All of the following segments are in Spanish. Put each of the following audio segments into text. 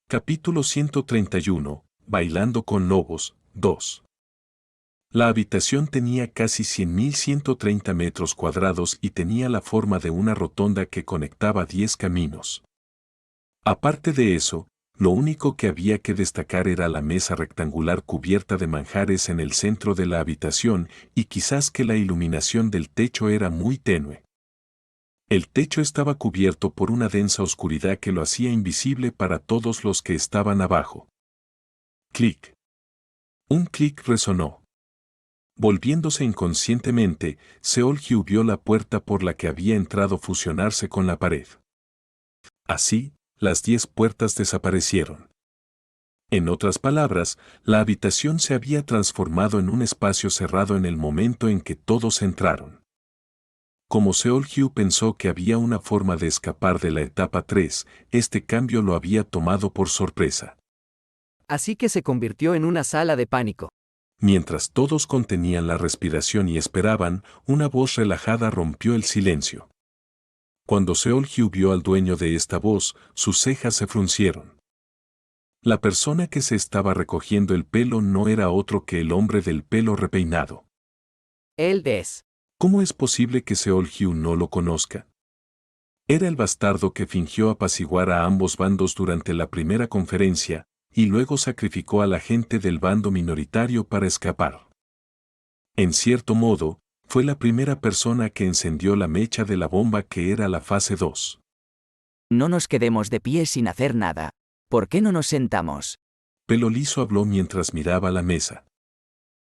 Capítulo 131. Bailando con lobos. 2. La habitación tenía casi 100.130 metros cuadrados y tenía la forma de una rotonda que conectaba 10 caminos. Aparte de eso, lo único que había que destacar era la mesa rectangular cubierta de manjares en el centro de la habitación y quizás que la iluminación del techo era muy tenue. El techo estaba cubierto por una densa oscuridad que lo hacía invisible para todos los que estaban abajo. Clic. Un clic resonó. Volviéndose inconscientemente, Seol-Hyu vio la puerta por la que había entrado fusionarse con la pared. Así, las 10 puertas desaparecieron. En otras palabras, la habitación se había transformado en un espacio cerrado en el momento en que todos entraron. Como Seol-Hyu pensó que había una forma de escapar de la etapa 3, este cambio lo había tomado por sorpresa. Así que se convirtió en una sala de pánico. Mientras todos contenían la respiración y esperaban, una voz relajada rompió el silencio. Cuando Seol-Hyu vio al dueño de esta voz, sus cejas se fruncieron. La persona que se estaba recogiendo el pelo no era otro que el hombre del pelo repeinado. Él es. ¿Cómo es posible que Seol-Hyu no lo conozca? Era el bastardo que fingió apaciguar a ambos bandos durante la primera conferencia, y luego sacrificó a la gente del bando minoritario para escapar. En cierto modo, fue la primera persona que encendió la mecha de la bomba que era la fase 2. No nos quedemos de pie sin hacer nada. ¿Por qué no nos sentamos? Pelo Liso habló mientras miraba la mesa.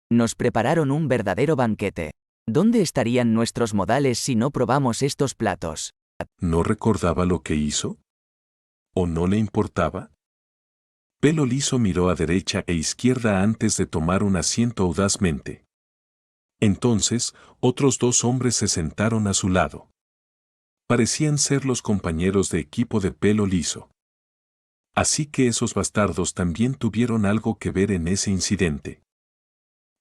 Nos prepararon un verdadero banquete. ¿Dónde estarían nuestros modales si no probamos estos platos? ¿No recordaba lo que hizo? ¿O no le importaba? Pelo Liso miró a derecha e izquierda antes de tomar un asiento audazmente. Entonces, otros 2 hombres se sentaron a su lado. Parecían ser los compañeros de equipo de Pelo Liso. Así que esos bastardos también tuvieron algo que ver en ese incidente.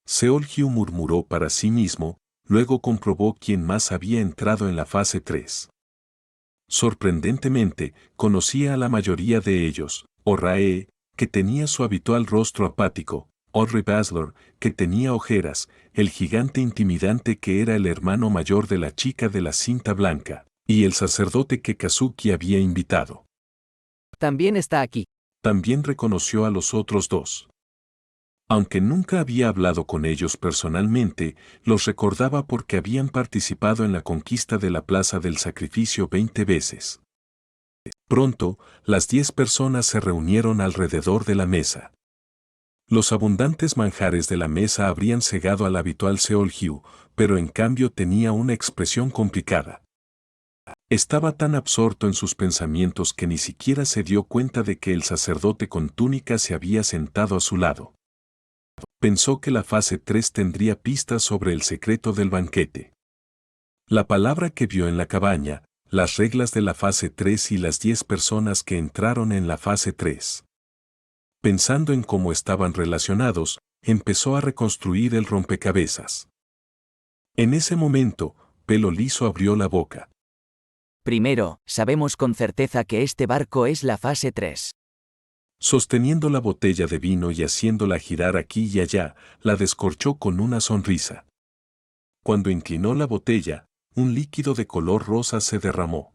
Seol-Hyu murmuró para sí mismo, luego comprobó quién más había entrado en la fase 3. Sorprendentemente, conocía a la mayoría de ellos: Orrae, que tenía su habitual rostro apático; Orri Basler, que tenía ojeras; el gigante intimidante que era el hermano mayor de la chica de la cinta blanca; y el sacerdote que Kazuki había invitado. También está aquí. También reconoció a los otros 2. Aunque nunca había hablado con ellos personalmente, los recordaba porque habían participado en la conquista de la Plaza del Sacrificio 20 veces. Pronto, las 10 personas se reunieron alrededor de la mesa. Los abundantes manjares de la mesa habrían cegado al habitual Seol-Hyu, pero en cambio tenía una expresión complicada. Estaba tan absorto en sus pensamientos que ni siquiera se dio cuenta de que el sacerdote con túnica se había sentado a su lado. Pensó que la fase 3 tendría pistas sobre el secreto del banquete. La palabra que vio en la cabaña, las reglas de la fase 3 y las 10 personas que entraron en la fase 3. Pensando en cómo estaban relacionados, empezó a reconstruir el rompecabezas. En ese momento, Pelo Liso abrió la boca. Primero, sabemos con certeza que este barco es la fase 3. Sosteniendo la botella de vino y haciéndola girar aquí y allá, la descorchó con una sonrisa. Cuando inclinó la botella, un líquido de color rosa se derramó.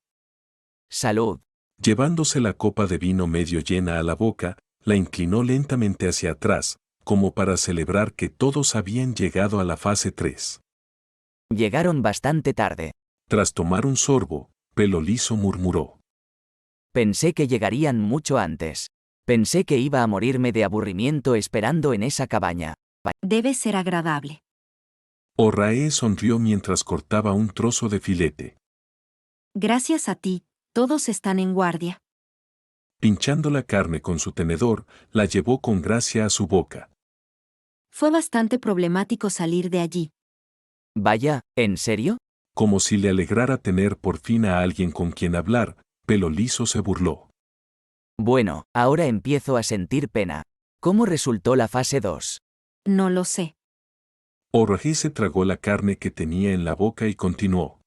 Salud. Llevándose la copa de vino medio llena a la boca, la inclinó lentamente hacia atrás, como para celebrar que todos habían llegado a la fase 3. Llegaron bastante tarde. Tras tomar un sorbo, Pelo Liso murmuró. Pensé que llegarían mucho antes. Pensé que iba a morirme de aburrimiento esperando en esa cabaña. Debe ser agradable. Orrae sonrió mientras cortaba un trozo de filete. Gracias a ti, todos están en guardia. Pinchando la carne con su tenedor, la llevó con gracia a su boca. Fue bastante problemático salir de allí. Vaya, ¿en serio? Como si le alegrara tener por fin a alguien con quien hablar, Pelo Liso se burló. Bueno, ahora empiezo a sentir pena. ¿Cómo resultó la fase 2? No lo sé. Orrae se tragó la carne que tenía en la boca y continuó.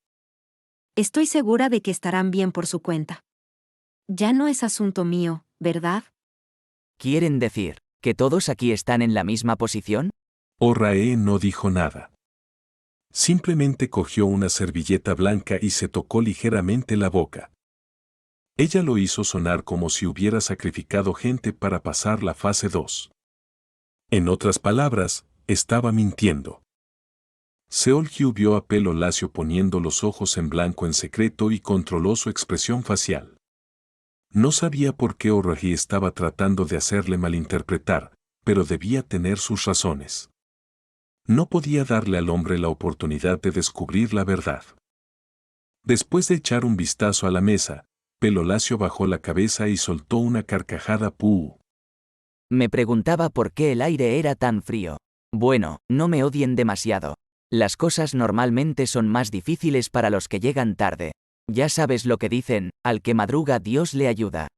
Estoy segura de que estarán bien por su cuenta. Ya no es asunto mío, ¿verdad? ¿Quieren decir que todos aquí están en la misma posición? Oh-Rae no dijo nada. Simplemente cogió una servilleta blanca y se tocó ligeramente la boca. Ella lo hizo sonar como si hubiera sacrificado gente para pasar la fase 2. En otras palabras, estaba mintiendo. Seol-Hyu vio a Pelo Lacio poniendo los ojos en blanco en secreto y controló su expresión facial. No sabía por qué Oh-Rae estaba tratando de hacerle malinterpretar, pero debía tener sus razones. No podía darle al hombre la oportunidad de descubrir la verdad. Después de echar un vistazo a la mesa, Pelo Lacio bajó la cabeza y soltó una carcajada puú. Me preguntaba por qué el aire era tan frío. Bueno, no me odien demasiado. Las cosas normalmente son más difíciles para los que llegan tarde. Ya sabes lo que dicen, al que madruga Dios le ayuda.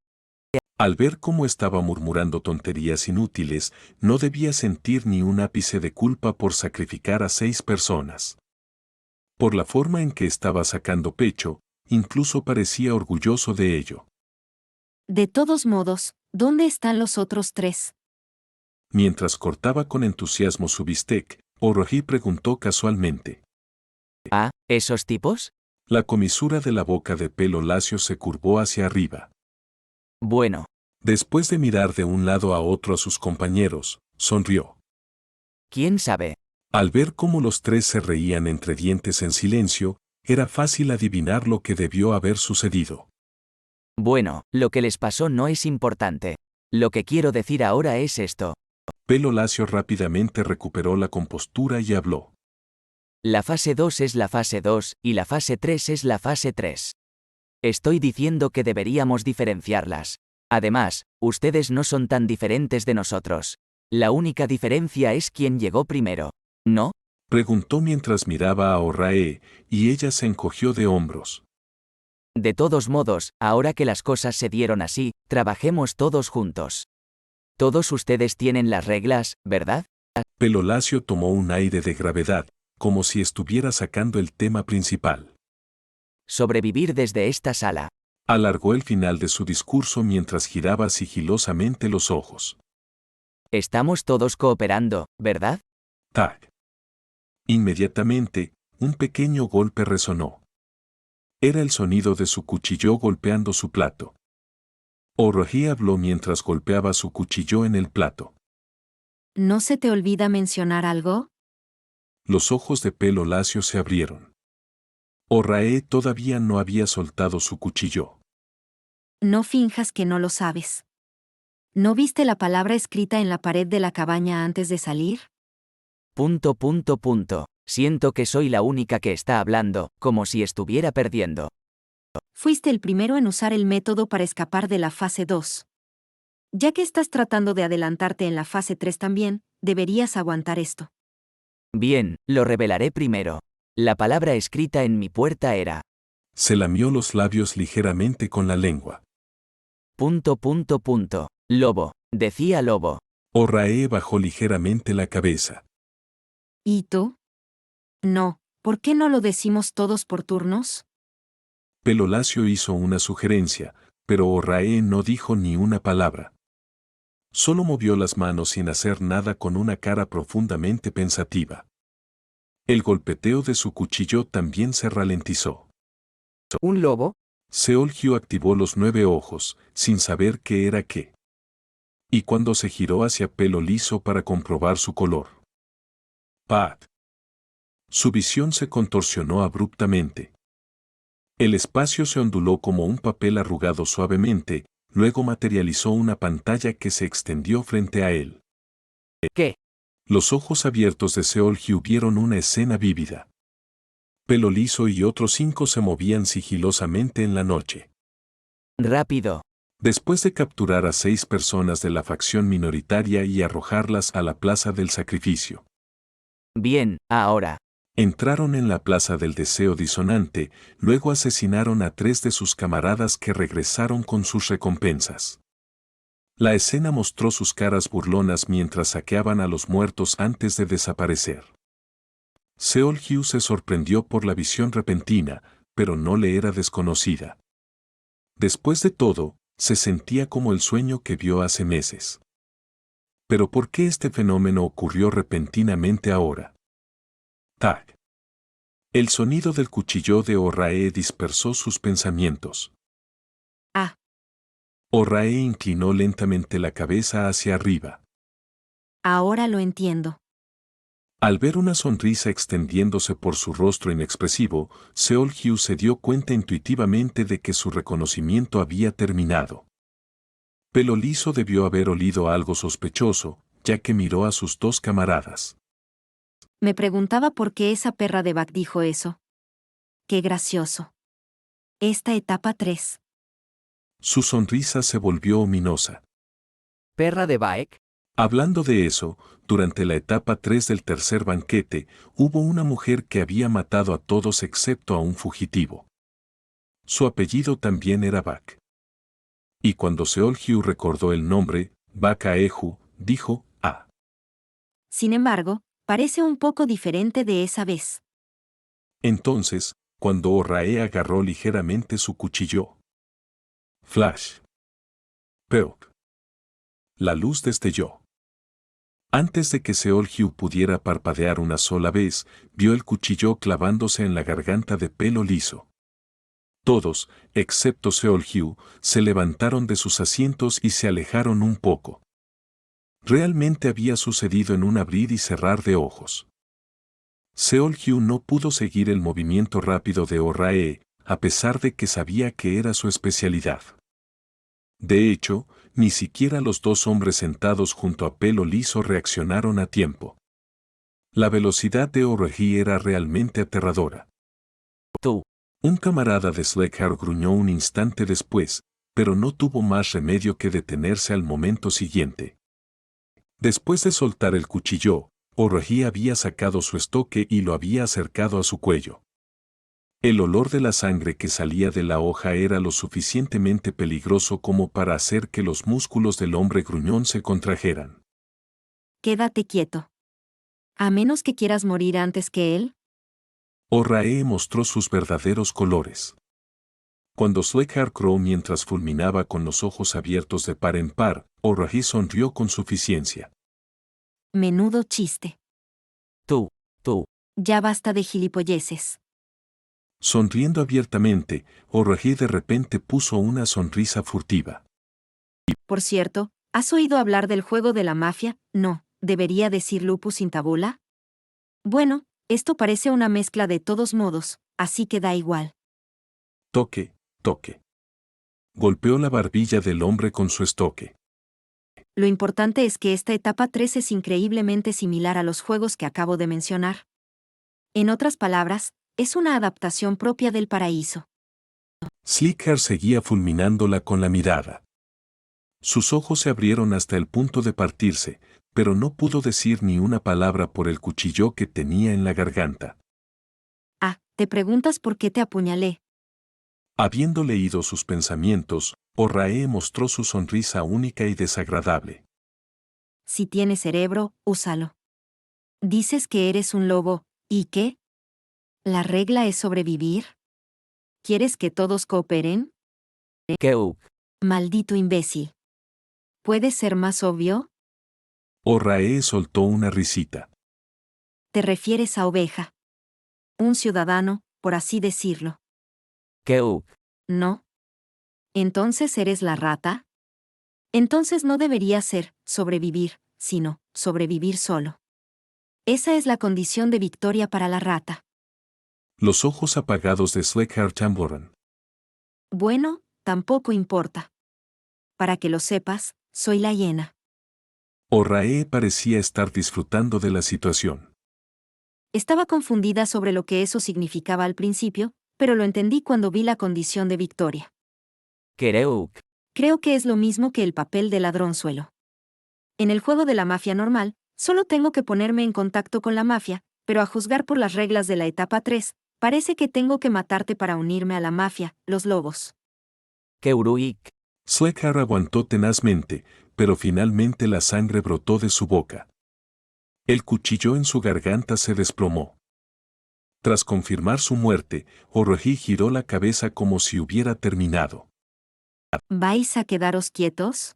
Al ver cómo estaba murmurando tonterías inútiles, no debía sentir ni un ápice de culpa por sacrificar a 6 personas. Por la forma en que estaba sacando pecho, incluso parecía orgulloso de ello. De todos modos, ¿dónde están los otros 3? Mientras cortaba con entusiasmo su bistec, Oh-Rae preguntó casualmente. ¿Ah, esos tipos? La comisura de la boca de Pelo Lacio se curvó hacia arriba. Bueno. Después de mirar de un lado a otro a sus compañeros, sonrió. ¿Quién sabe? Al ver cómo los 3 se reían entre dientes en silencio, era fácil adivinar lo que debió haber sucedido. Bueno, lo que les pasó no es importante. Lo que quiero decir ahora es esto. Pelo Lacio rápidamente recuperó la compostura y habló. La fase 2 es la fase 2, y la fase 3 es la fase 3. Estoy diciendo que deberíamos diferenciarlas. Además, ustedes no son tan diferentes de nosotros. La única diferencia es quién llegó primero, ¿no? Preguntó mientras miraba a Oh-Rae, y ella se encogió de hombros. De todos modos, ahora que las cosas se dieron así, trabajemos todos juntos. Todos ustedes tienen las reglas, ¿verdad? Pelo Lacio tomó un aire de gravedad, como si estuviera sacando el tema principal. Sobrevivir desde esta sala. Alargó el final de su discurso mientras giraba sigilosamente los ojos. Estamos todos cooperando, ¿verdad? ¡Tac! Inmediatamente, un pequeño golpe resonó. Era el sonido de su cuchillo golpeando su plato. Oh-Rae habló mientras golpeaba su cuchillo en el plato. ¿No se te olvida mencionar algo? Los ojos de Pelo Lacio se abrieron. Oh-Rae todavía no había soltado su cuchillo. No finjas que no lo sabes. ¿No viste la palabra escrita en la pared de la cabaña antes de salir? ... Siento que soy la única que está hablando, como si estuviera perdiendo. Fuiste el primero en usar el método para escapar de la fase 2. Ya que estás tratando de adelantarte en la fase 3 también, deberías aguantar esto. Bien, lo revelaré primero. La palabra escrita en mi puerta era... Se lamió los labios ligeramente con la lengua. Lobo, decía Lobo. Oh-Rae bajó ligeramente la cabeza. ¿Y tú? No, ¿por qué no lo decimos todos por turnos? Pelo Lacio hizo una sugerencia, pero Oh-Rae no dijo ni una palabra. Solo movió las manos sin hacer nada con una cara profundamente pensativa. El golpeteo de su cuchillo también se ralentizó. ¿Un lobo? Seol-Hyu activó los 9 ojos, sin saber qué era qué. Y cuando se giró hacia Pelo Liso para comprobar su color. ¡Pat! Su visión se contorsionó abruptamente. El espacio se onduló como un papel arrugado suavemente, luego materializó una pantalla que se extendió frente a él. ¿Qué? Los ojos abiertos de Seol-Hyu vieron una escena vívida. Pelo Liso y otros 5 se movían sigilosamente en la noche. Rápido. Después de capturar a 6 personas de la facción minoritaria y arrojarlas a la plaza del sacrificio. Bien, ahora. Entraron en la plaza del deseo disonante, luego asesinaron a 3 de sus camaradas que regresaron con sus recompensas. La escena mostró sus caras burlonas mientras saqueaban a los muertos antes de desaparecer. Seol-Hyu se sorprendió por la visión repentina, pero no le era desconocida. Después de todo, se sentía como el sueño que vio hace meses. Pero ¿por qué este fenómeno ocurrió repentinamente ahora? ¡Tac! El sonido del cuchillo de Orrae dispersó sus pensamientos. Ah, Orrae inclinó lentamente la cabeza hacia arriba. ahora lo entiendo. Al ver una sonrisa extendiéndose por su rostro inexpresivo, Seol-hyu se dio cuenta intuitivamente de que su reconocimiento había terminado. Pelo Liso debió haber olido algo sospechoso, ya que miró a sus dos camaradas. Me preguntaba por qué esa perra de Bak dijo eso. Qué gracioso. Esta etapa 3. Su sonrisa se volvió ominosa. ¿Perra de Baek? Hablando de eso, durante la etapa 3 del tercer banquete, hubo una mujer que había matado a todos excepto a un fugitivo. Su apellido también era Bak. Y cuando Seol-hyu recordó el nombre, Bak Aeju, dijo, ah. Sin embargo, parece un poco diferente de esa vez. Entonces, cuando Orrae agarró ligeramente su cuchillo. Flash. Peok. La luz destelló. Antes de que Seol-hyu pudiera parpadear una sola vez, vio el cuchillo clavándose en la garganta de Pelo Liso. Todos, excepto Seol-hyu, se levantaron de sus asientos y se alejaron un poco. Realmente había sucedido en un abrir y cerrar de ojos. Seol-hyu no pudo seguir el movimiento rápido de Orrae, a pesar de que sabía que era su especialidad. De hecho, ni siquiera los dos hombres sentados junto a Pelo Liso reaccionaron a tiempo. La velocidad de Orrae era realmente aterradora. Tú. Un camarada de Sleghar gruñó un instante después, pero no tuvo más remedio que detenerse al momento siguiente. Después de soltar el cuchillo, Orrae había sacado su estoque y lo había acercado a su cuello. El olor de la sangre que salía de la hoja era lo suficientemente peligroso como para hacer que los músculos del hombre gruñón se contrajeran. Quédate quieto. A menos que quieras morir antes que él. Orrae mostró sus verdaderos colores. Cuando Sleghar croó mientras fulminaba con los ojos abiertos de par en par, Orrae sonrió con suficiencia. Menudo chiste. Tú. Ya basta de gilipolleces. Sonriendo abiertamente, Orrae de repente puso una sonrisa furtiva. Por cierto, ¿has oído hablar del juego de la mafia? No, ¿debería decir lupus in tabula? Bueno, esto parece una mezcla de todos modos, así que da igual. Toque, toque. Golpeó la barbilla del hombre con su estoque. Lo importante es que esta etapa 3 es increíblemente similar a los juegos que acabo de mencionar. En otras palabras, es una adaptación propia del paraíso. Sleghar seguía fulminándola con la mirada. Sus ojos se abrieron hasta el punto de partirse, pero no pudo decir ni una palabra por el cuchillo que tenía en la garganta. Ah, ¿te preguntas por qué te apuñalé? Habiendo leído sus pensamientos, Orrae mostró su sonrisa única y desagradable. Si tienes cerebro, úsalo. Dices que eres un lobo, ¿y qué? ¿La regla es sobrevivir? ¿Quieres que todos cooperen? Keuk. Maldito imbécil. ¿Puede ser más obvio? Orrae soltó una risita. Te refieres a oveja. Un ciudadano, por así decirlo. Keuk. ¿No? ¿Entonces eres la rata? Entonces no debería ser sobrevivir, sino sobrevivir solo. Esa es la condición de victoria para la rata. Los ojos apagados de Sleghar Chamboran. Bueno, tampoco importa. Para que lo sepas, soy la hiena. Orrae parecía estar disfrutando de la situación. Estaba confundida sobre lo que eso significaba al principio, pero lo entendí cuando vi la condición de victoria. Kereuk. Creo que es lo mismo que el papel de ladronzuelo. En el juego de la mafia normal, solo tengo que ponerme en contacto con la mafia, pero a juzgar por las reglas de la etapa 3, parece que tengo que matarte para unirme a la mafia, los lobos. Keuruik. Sleghar aguantó tenazmente, pero finalmente la sangre brotó de su boca. El cuchillo en su garganta se desplomó. Tras confirmar su muerte, Orrae giró la cabeza como si hubiera terminado. ¿Vais a quedaros quietos?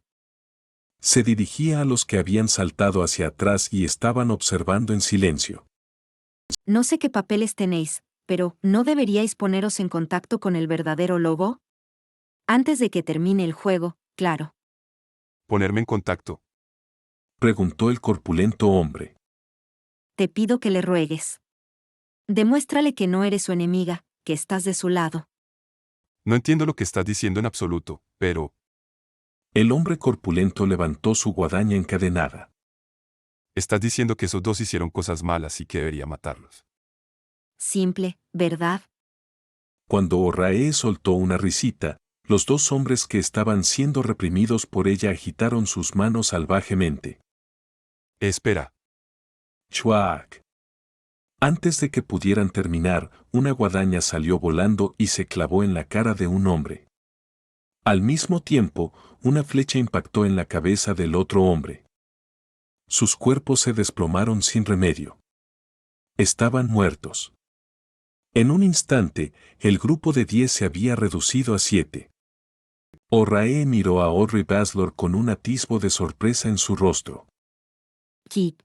Se dirigía a los que habían saltado hacia atrás y estaban observando en silencio. No sé qué papeles tenéis, pero ¿no deberíais poneros en contacto con el verdadero lobo? Antes de que termine el juego, claro. ¿Ponerme en contacto? Preguntó el corpulento hombre. Te pido que le ruegues. Demuéstrale que no eres su enemiga, que estás de su lado. No entiendo lo que estás diciendo en absoluto, pero El hombre corpulento levantó su guadaña encadenada. estás diciendo que esos dos hicieron cosas malas y que debería matarlos. Simple, ¿verdad? Cuando Orrae soltó una risita, los dos hombres que estaban siendo reprimidos por ella agitaron sus manos salvajemente. Espera. ¡Chuac! Antes de que pudieran terminar, una guadaña salió volando y se clavó en la cara de un hombre. Al mismo tiempo, una flecha impactó en la cabeza del otro hombre. Sus cuerpos se desplomaron sin remedio. Estaban muertos. En un instante, el grupo de 10 se había reducido a 7. Orrae miró a Orri Baslor con un atisbo de sorpresa en su rostro. Kip.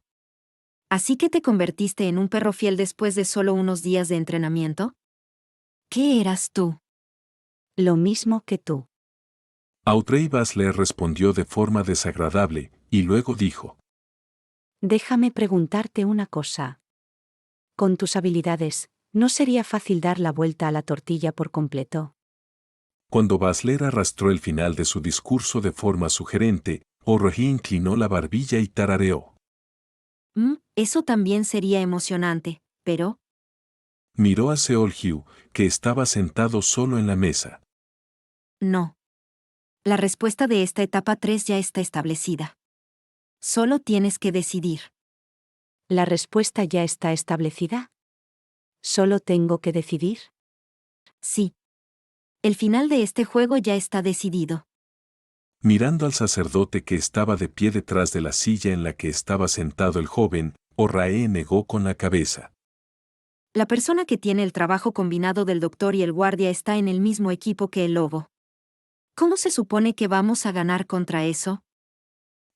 ¿Así que te convertiste en un perro fiel después de solo unos días de entrenamiento? ¿Qué eras tú? Lo mismo que tú. Audrey Basler respondió de forma desagradable, y luego dijo: Déjame preguntarte una cosa. Con tus habilidades, ¿no sería fácil dar la vuelta a la tortilla por completo? Cuando Basler arrastró el final de su discurso de forma sugerente, Orrae inclinó la barbilla y tarareó. Eso también sería emocionante, pero... Miró a Seolhyu, que estaba sentado solo en la mesa. No. La respuesta de esta etapa 3 ya está establecida. Solo tienes que decidir. ¿La respuesta ya está establecida? ¿Solo tengo que decidir? Sí. El final de este juego ya está decidido. Mirando al sacerdote que estaba de pie detrás de la silla en la que estaba sentado el joven, Orrae negó con la cabeza. La persona que tiene el trabajo combinado del doctor y el guardia está en el mismo equipo que el lobo. ¿Cómo se supone que vamos a ganar contra eso?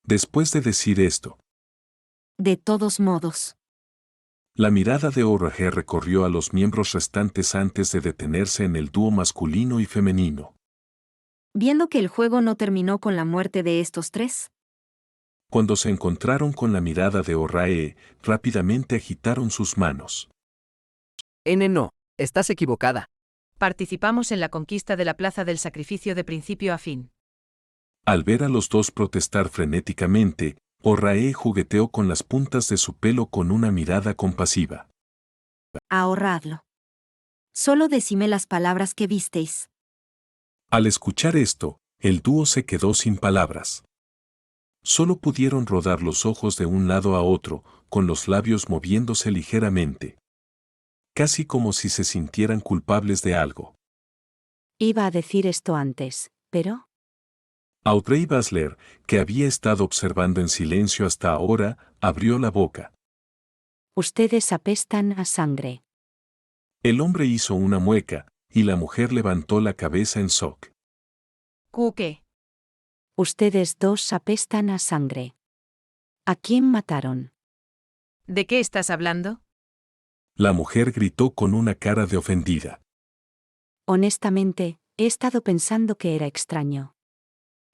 Después de decir esto, De todos modos. la mirada de Orrae recorrió a los miembros restantes antes de detenerse en el dúo masculino y femenino. Viendo que el juego no terminó con la muerte de estos tres, Cuando se encontraron con la mirada de Orrae, rápidamente agitaron sus manos. No, estás equivocada. Participamos en la conquista de la Plaza del Sacrificio de principio a fin. Al ver a los dos protestar frenéticamente, Orrae jugueteó con las puntas de su pelo con una mirada compasiva. ahorradlo. Solo decime las palabras que visteis. Al escuchar esto, el dúo se quedó sin palabras. Solo pudieron rodar los ojos de un lado a otro, con los labios moviéndose ligeramente. Casi como si se sintieran culpables de algo. Iba a decir esto antes, pero... Audrey Basler, que había estado observando en silencio hasta ahora, abrió la boca. Ustedes apestan a sangre. El hombre hizo una mueca, y la mujer levantó la cabeza en shock. ¿Qué? Ustedes dos apestan a sangre. ¿A quién mataron? ¿De qué estás hablando? La mujer gritó con una cara de ofendida. Honestamente, he estado pensando que era extraño.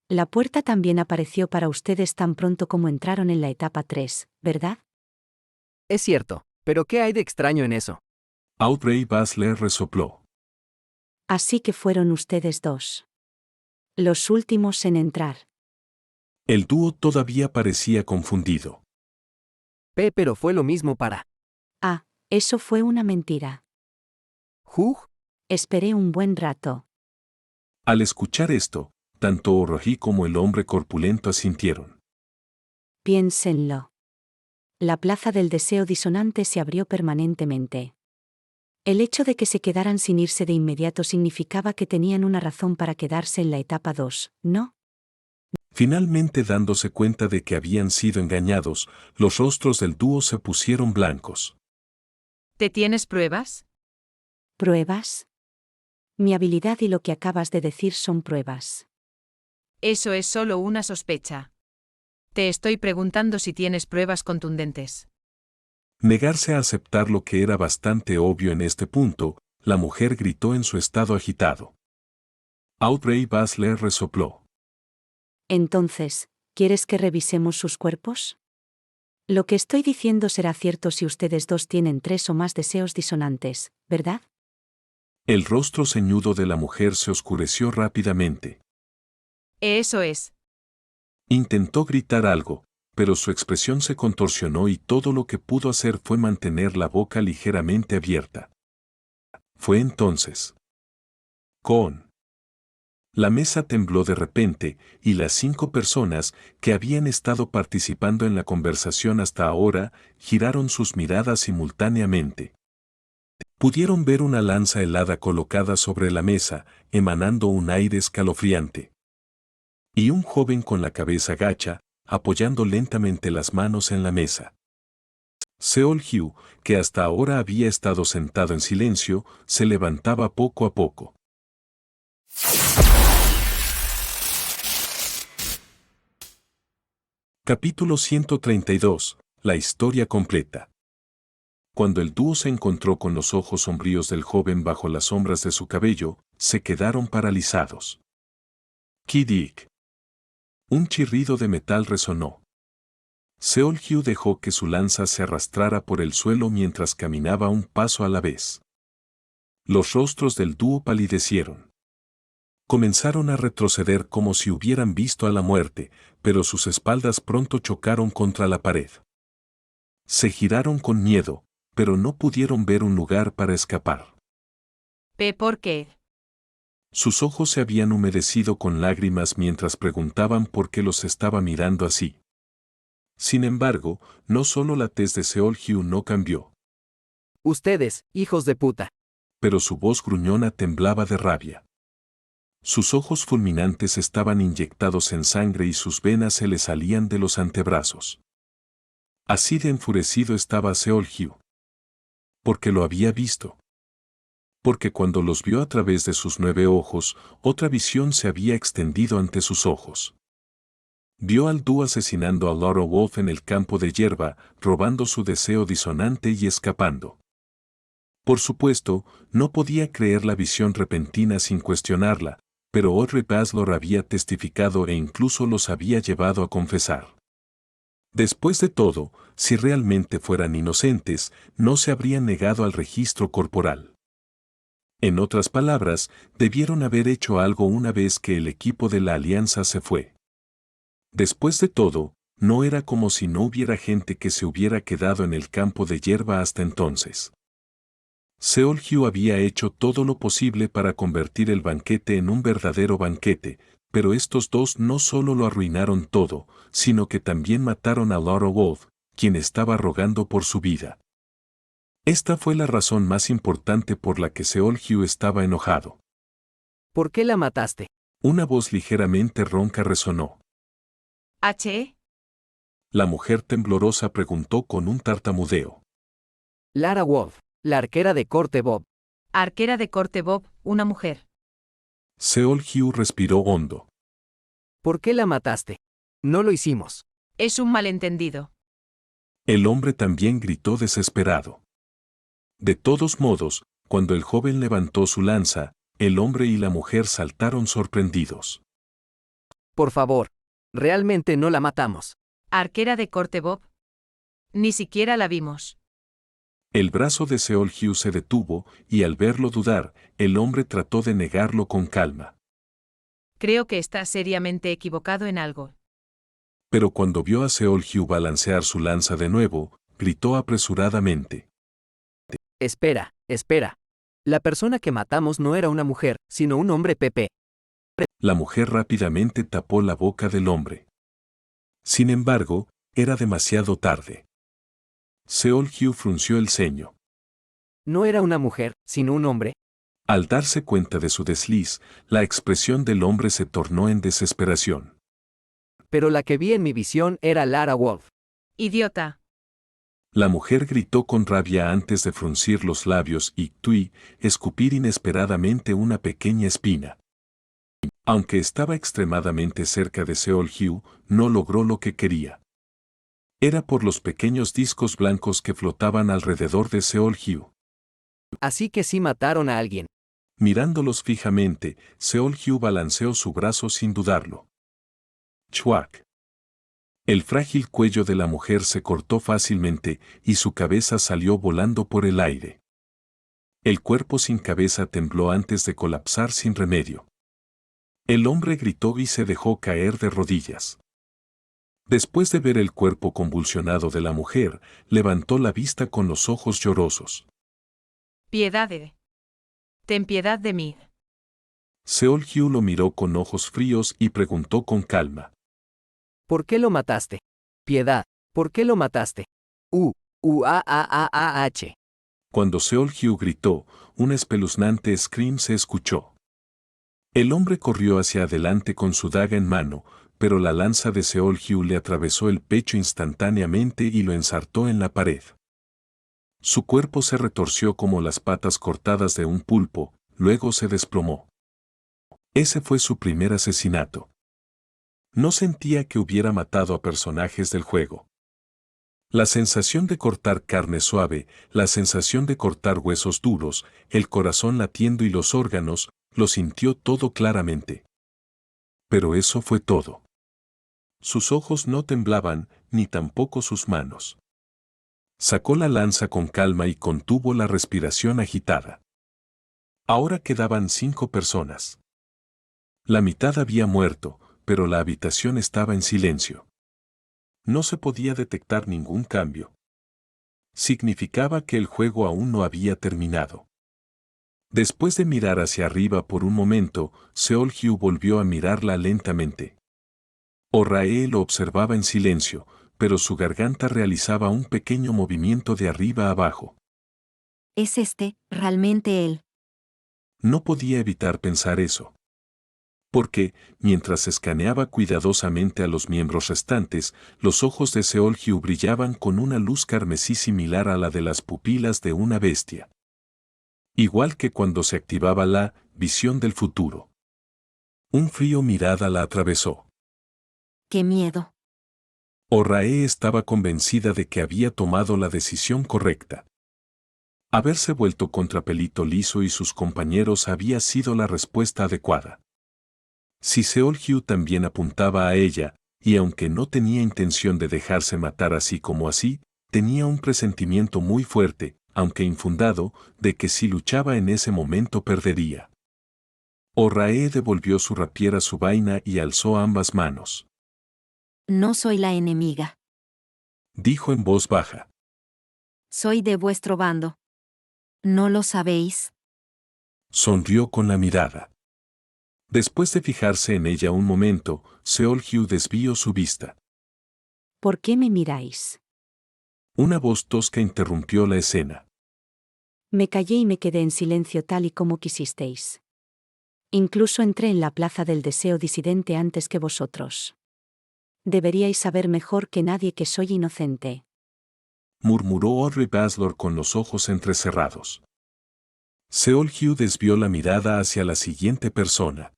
La puerta también apareció para ustedes tan pronto como entraron en la etapa 3, ¿verdad? Es cierto, pero ¿qué hay de extraño en eso? Audrey Basler resopló. Así que fueron ustedes dos. Los últimos en entrar. El dúo todavía parecía confundido. Pero fue lo mismo para... Ah, eso fue una mentira. ¿Jug? Esperé un buen rato. Al escuchar esto, tanto Orrae como el hombre corpulento asintieron. Piénsenlo. La plaza del deseo disonante se abrió permanentemente. El hecho de que se quedaran sin irse de inmediato significaba que tenían una razón para quedarse en la etapa 2, ¿no? Finalmente dándose cuenta de que habían sido engañados, los rostros del dúo se pusieron blancos. ¿Te tienes pruebas? ¿Pruebas? Mi habilidad y lo que acabas de decir son pruebas. Eso es solo una sospecha. Te estoy preguntando si tienes pruebas contundentes. Negarse a aceptar lo que era bastante obvio en este punto, la mujer gritó en su estado agitado. Audrey Basler resopló. Entonces, ¿quieres que revisemos sus cuerpos? Lo que estoy diciendo será cierto si ustedes dos tienen 3 o más deseos disonantes, ¿verdad? El rostro ceñudo de la mujer se oscureció rápidamente. Eso es. Intentó gritar algo, pero su expresión se contorsionó y todo lo que pudo hacer fue mantener la boca ligeramente abierta. Fue entonces. La mesa tembló de repente, y las 5 personas que habían estado participando en la conversación hasta ahora giraron sus miradas simultáneamente. Pudieron ver una lanza helada colocada sobre la mesa, emanando un aire escalofriante. Y un joven con la cabeza gacha, apoyando lentamente las manos en la mesa. Seol-hyu, que hasta ahora había estado sentado en silencio, se levantaba poco a poco. Capítulo 132. La historia completa. Cuando el dúo se encontró con los ojos sombríos del joven bajo las sombras de su cabello, se quedaron paralizados. Kidik. Un chirrido de metal resonó. Seol-hyu dejó que su lanza se arrastrara por el suelo mientras caminaba un paso a la vez. Los rostros del dúo palidecieron. Comenzaron a retroceder como si hubieran visto a la muerte, pero sus espaldas pronto chocaron contra la pared. Se giraron con miedo, pero no pudieron ver un lugar para escapar. ¿Por qué? Sus ojos se habían humedecido con lágrimas mientras preguntaban por qué los estaba mirando así. Sin embargo, no solo la tez de Seol-hyu no cambió, Ustedes, hijos de puta. pero su voz gruñona temblaba de rabia. Sus ojos fulminantes estaban inyectados en sangre y sus venas se le salían de los antebrazos. Así de enfurecido estaba Seol-hyu. Porque lo había visto. Porque cuando los vio a través de sus 9 ojos, otra visión se había extendido ante sus ojos. Vio al dúo asesinando a Laura Wolf en el campo de hierba, robando su deseo disonante y escapando. Por supuesto, no podía creer la visión repentina sin cuestionarla, pero Audrey Basler había testificado e incluso los había llevado a confesar. Después de todo, si realmente fueran inocentes, no se habrían negado al registro corporal. En otras palabras, debieron haber hecho algo una vez que el equipo de la Alianza se fue. Después de todo, no era como si no hubiera gente que se hubiera quedado en el campo de hierba hasta entonces. Seol-hyu había hecho todo lo posible para convertir el banquete en un verdadero banquete, pero estos dos no solo lo arruinaron todo, sino que también mataron a Laura Wolf, quien estaba rogando por su vida. Esta fue la razón más importante por la que Seol-hyu estaba enojado. ¿Por qué la mataste? Una voz ligeramente ronca resonó. ¿H? La mujer temblorosa preguntó con un tartamudeo. Lara Wolf, la arquera de corte Bob. Arquera de corte Bob, una mujer. Seol-hyu respiró hondo. ¿Por qué la mataste? No lo hicimos. Es un malentendido. El hombre también gritó desesperado. De todos modos, cuando el joven levantó su lanza, el hombre y la mujer saltaron sorprendidos. Por favor. Realmente no la matamos. Arquera de corte Bob. Ni siquiera la vimos. El brazo de Seol-hyu se detuvo, y al verlo dudar, el hombre trató de negarlo con calma. Creo que estás seriamente equivocado en algo. Pero cuando vio a Seol-hyu balancear su lanza de nuevo, gritó apresuradamente. Espera. La persona que matamos no era una mujer, sino un hombre Pepe. La mujer rápidamente tapó la boca del hombre. Sin embargo, era demasiado tarde. Seol-hyu frunció el ceño. No era una mujer, sino un hombre. Al darse cuenta de su desliz, la expresión del hombre se tornó en desesperación. Pero la que vi en mi visión era Lara Wolf. Idiota. La mujer gritó con rabia antes de fruncir los labios y, escupir inesperadamente una pequeña espina. Aunque estaba extremadamente cerca de Seol-Hyu, no logró lo que quería. Era por los pequeños discos blancos que flotaban alrededor de Seol-Hyu. Así que sí mataron a alguien. Mirándolos fijamente, Seol-Hyu balanceó su brazo sin dudarlo. ¡Chuac! El frágil cuello de la mujer se cortó fácilmente y su cabeza salió volando por el aire. El cuerpo sin cabeza tembló antes de colapsar sin remedio. El hombre gritó y se dejó caer de rodillas. Después de ver el cuerpo convulsionado de la mujer, levantó la vista con los ojos llorosos. Ten piedad de mí. Seol-Hyu lo miró con ojos fríos y preguntó con calma. ¿Por qué lo mataste? Piedad, ¿por qué lo mataste? H. Cuando Seol-Hyu gritó, un espeluznante scream se escuchó. El hombre corrió hacia adelante con su daga en mano, pero la lanza de Seol-Hyu le atravesó el pecho instantáneamente y lo ensartó en la pared. Su cuerpo se retorció como las patas cortadas de un pulpo, luego se desplomó. Ese fue su primer asesinato. No sentía que hubiera matado a personajes del juego. La sensación de cortar carne suave, la sensación de cortar huesos duros, el corazón latiendo y los órganos, lo sintió todo claramente. Pero eso fue todo. Sus ojos no temblaban, ni tampoco sus manos. Sacó la lanza con calma y contuvo la respiración agitada. Ahora quedaban 5 personas. La mitad había muerto, pero la habitación estaba en silencio. No se podía detectar ningún cambio. Significaba que el juego aún no había terminado. Después de mirar hacia arriba por un momento, Seol-Hyu volvió a mirarla lentamente. Oh-Rae lo observaba en silencio, pero su garganta realizaba un pequeño movimiento de arriba a abajo. ¿Es realmente él? No podía evitar pensar eso. Porque, mientras escaneaba cuidadosamente a los miembros restantes, los ojos de Seol-Hyu brillaban con una luz carmesí similar a la de las pupilas de una bestia. Igual que cuando se activaba la visión del futuro. Un frío mirada la atravesó. ¡Qué miedo! Oh-Rae estaba convencida de que había tomado la decisión correcta. Haberse vuelto contra Pelito Liso y sus compañeros había sido la respuesta adecuada. Si Seol-Hyu también apuntaba a ella, y aunque no tenía intención de dejarse matar así como así, tenía un presentimiento muy fuerte, aunque infundado, de que si luchaba en ese momento perdería. Oh-Rae devolvió su rapiera a su vaina y alzó ambas manos. No soy la enemiga. Dijo en voz baja. Soy de vuestro bando. ¿No lo sabéis? Sonrió con la mirada. Después de fijarse en ella un momento, Seol-Hyu desvió su vista. ¿Por qué me miráis? Una voz tosca interrumpió la escena. Me callé y me quedé en silencio tal y como quisisteis. Incluso entré en la plaza del deseo disidente antes que vosotros. Deberíais saber mejor que nadie que soy inocente. Murmuró Audrey Baslor con los ojos entrecerrados. Seol-Hyu desvió la mirada hacia la siguiente persona.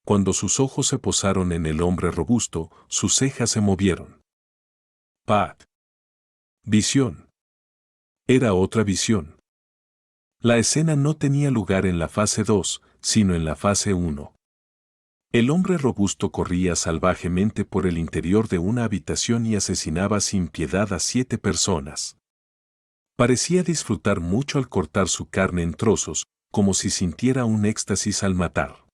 Cuando sus ojos se posaron en el hombre robusto, sus cejas se movieron. Pat. Visión. Era otra visión. La escena no tenía lugar en la fase 2, sino en la fase 1. El hombre robusto corría salvajemente por el interior de una habitación y asesinaba sin piedad a 7 personas. Parecía disfrutar mucho al cortar su carne en trozos, como si sintiera un éxtasis al matar.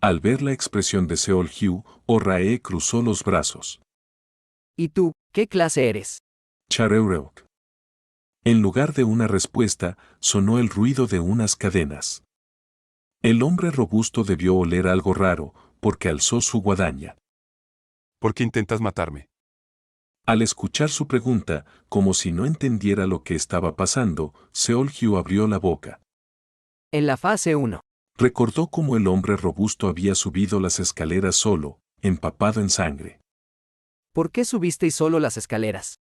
Al ver la expresión de Seol-Hyu, Oh-Rae cruzó los brazos. ¿Y tú, qué clase eres? Chareureok. En lugar de una respuesta, sonó el ruido de unas cadenas. El hombre robusto debió oler algo raro, porque alzó su guadaña. ¿Por qué intentas matarme? Al escuchar su pregunta, como si no entendiera lo que estaba pasando, Seol-Hyu abrió la boca. En la fase 1. Recordó cómo el hombre robusto había subido las escaleras solo, empapado en sangre. ¿Por qué subisteis solo las escaleras?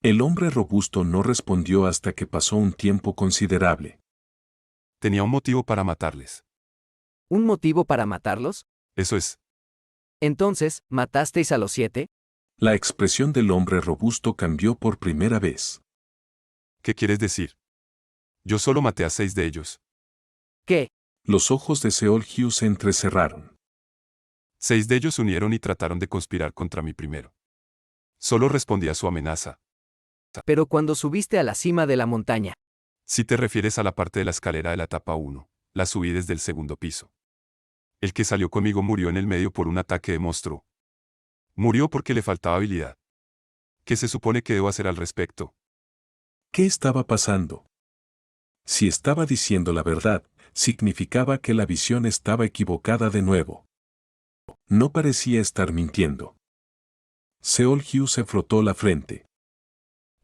El hombre robusto no respondió hasta que pasó un tiempo considerable. Tenía un motivo para matarles. ¿Un motivo para matarlos? Eso es. Entonces, ¿matasteis a los 7? La expresión del hombre robusto cambió por primera vez. ¿Qué quieres decir? Yo solo maté a 6 de ellos. ¿Qué? Los ojos de Seol-Hyu se entrecerraron. 6 de ellos se unieron y trataron de conspirar contra mí primero. Solo respondí a su amenaza. Pero cuando subiste a la cima de la montaña, Si te refieres a la parte de la escalera de la etapa 1, la subí desde el segundo piso. El que salió conmigo murió en el medio por un ataque de monstruo. Murió porque le faltaba habilidad. ¿Qué se supone que debo hacer al respecto? ¿Qué estaba pasando? Si estaba diciendo la verdad, significaba que la visión estaba equivocada de nuevo. No parecía estar mintiendo. Seol-Hyu se frotó la frente.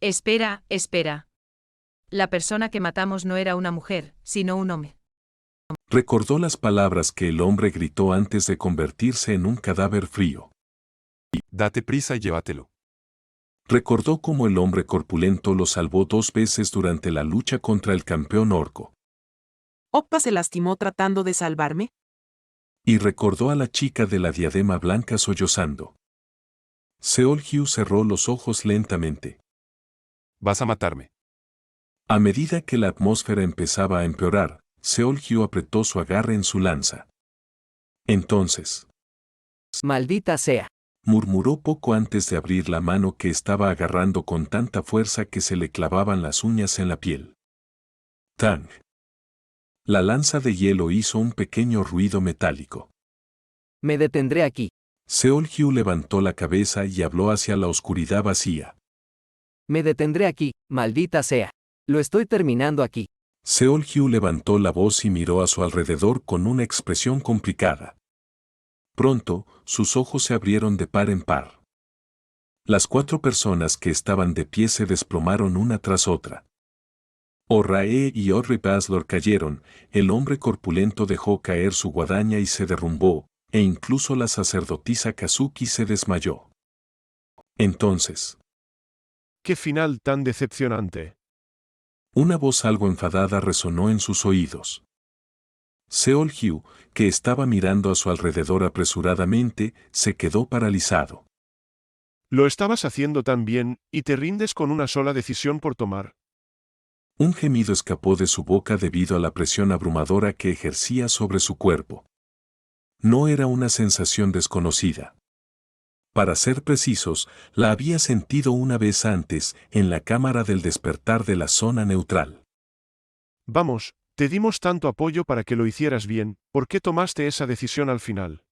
Espera, espera. La persona que matamos no era una mujer, sino un hombre. Recordó las palabras que el hombre gritó antes de convertirse en un cadáver frío. Date prisa y llévatelo. Recordó cómo el hombre corpulento lo salvó 2 veces durante la lucha contra el campeón orco. ¿Oppa se lastimó tratando de salvarme? Y recordó a la chica de la diadema blanca sollozando. Seol-Hyu cerró los ojos lentamente. Vas a matarme. A medida que la atmósfera empezaba a empeorar, Seol-Hyu apretó su agarre en su lanza. Entonces, maldita sea. murmuró poco antes de abrir la mano que estaba agarrando con tanta fuerza que se le clavaban las uñas en la piel. ¡Tang! La lanza de hielo hizo un pequeño ruido metálico. Me detendré aquí. Seol-Hyu levantó la cabeza y habló hacia la oscuridad vacía. Me detendré aquí, maldita sea. Lo estoy terminando aquí. Seol-Hyu levantó la voz y miró a su alrededor con una expresión complicada. Pronto, sus ojos se abrieron de par en par. Las 4 personas que estaban de pie se desplomaron una tras otra. Orrae y Orripaslor cayeron, el hombre corpulento dejó caer su guadaña y se derrumbó, e incluso la sacerdotisa Kazuki se desmayó. Entonces, ¡Qué final tan decepcionante! una voz algo enfadada resonó en sus oídos. Seol-Hyu, que estaba mirando a su alrededor apresuradamente, se quedó paralizado. Lo estabas haciendo tan bien, y te rindes con una sola decisión por tomar. Un gemido escapó de su boca debido a la presión abrumadora que ejercía sobre su cuerpo. No era una sensación desconocida. Para ser precisos, la había sentido una vez antes, en la cámara del despertar de la zona neutral. Vamos, te dimos tanto apoyo para que lo hicieras bien, ¿por qué tomaste esa decisión al final?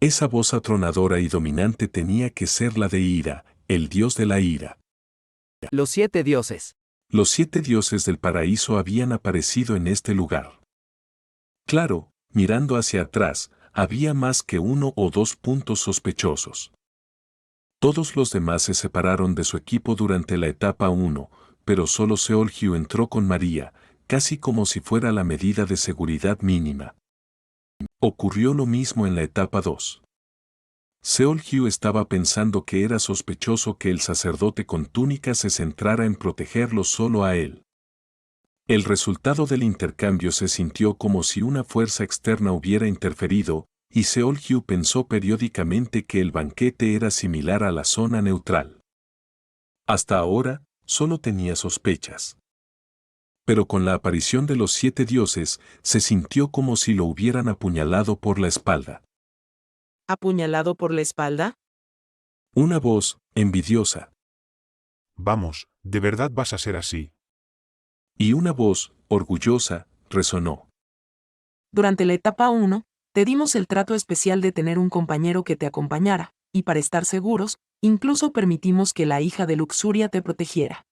Esa voz atronadora y dominante tenía que ser la de Ira, el dios de la ira. Los 7 dioses. Los 7 dioses del paraíso habían aparecido en este lugar. Claro, mirando hacia atrás, había más que 1 o 2 puntos sospechosos. Todos los demás se separaron de su equipo durante la etapa 1, pero solo Seol-Hyu entró con María, casi como si fuera la medida de seguridad mínima. Ocurrió lo mismo en la etapa 2. Seol-Hyu estaba pensando que era sospechoso que el sacerdote con túnica se centrara en protegerlo solo a él. El resultado del intercambio se sintió como si una fuerza externa hubiera interferido, y Seol-Hyu pensó periódicamente que el banquete era similar a la zona neutral. Hasta ahora, solo tenía sospechas. Pero con la aparición de los 7 dioses, se sintió como si lo hubieran apuñalado por la espalda. ¿Apuñalado por la espalda? Una voz, envidiosa, Vamos, ¿de verdad vas a ser así? y una voz, orgullosa, resonó. Durante la etapa 1, te dimos el trato especial de tener un compañero que te acompañara, y para estar seguros, incluso permitimos que la hija de Luxuria te protegiera.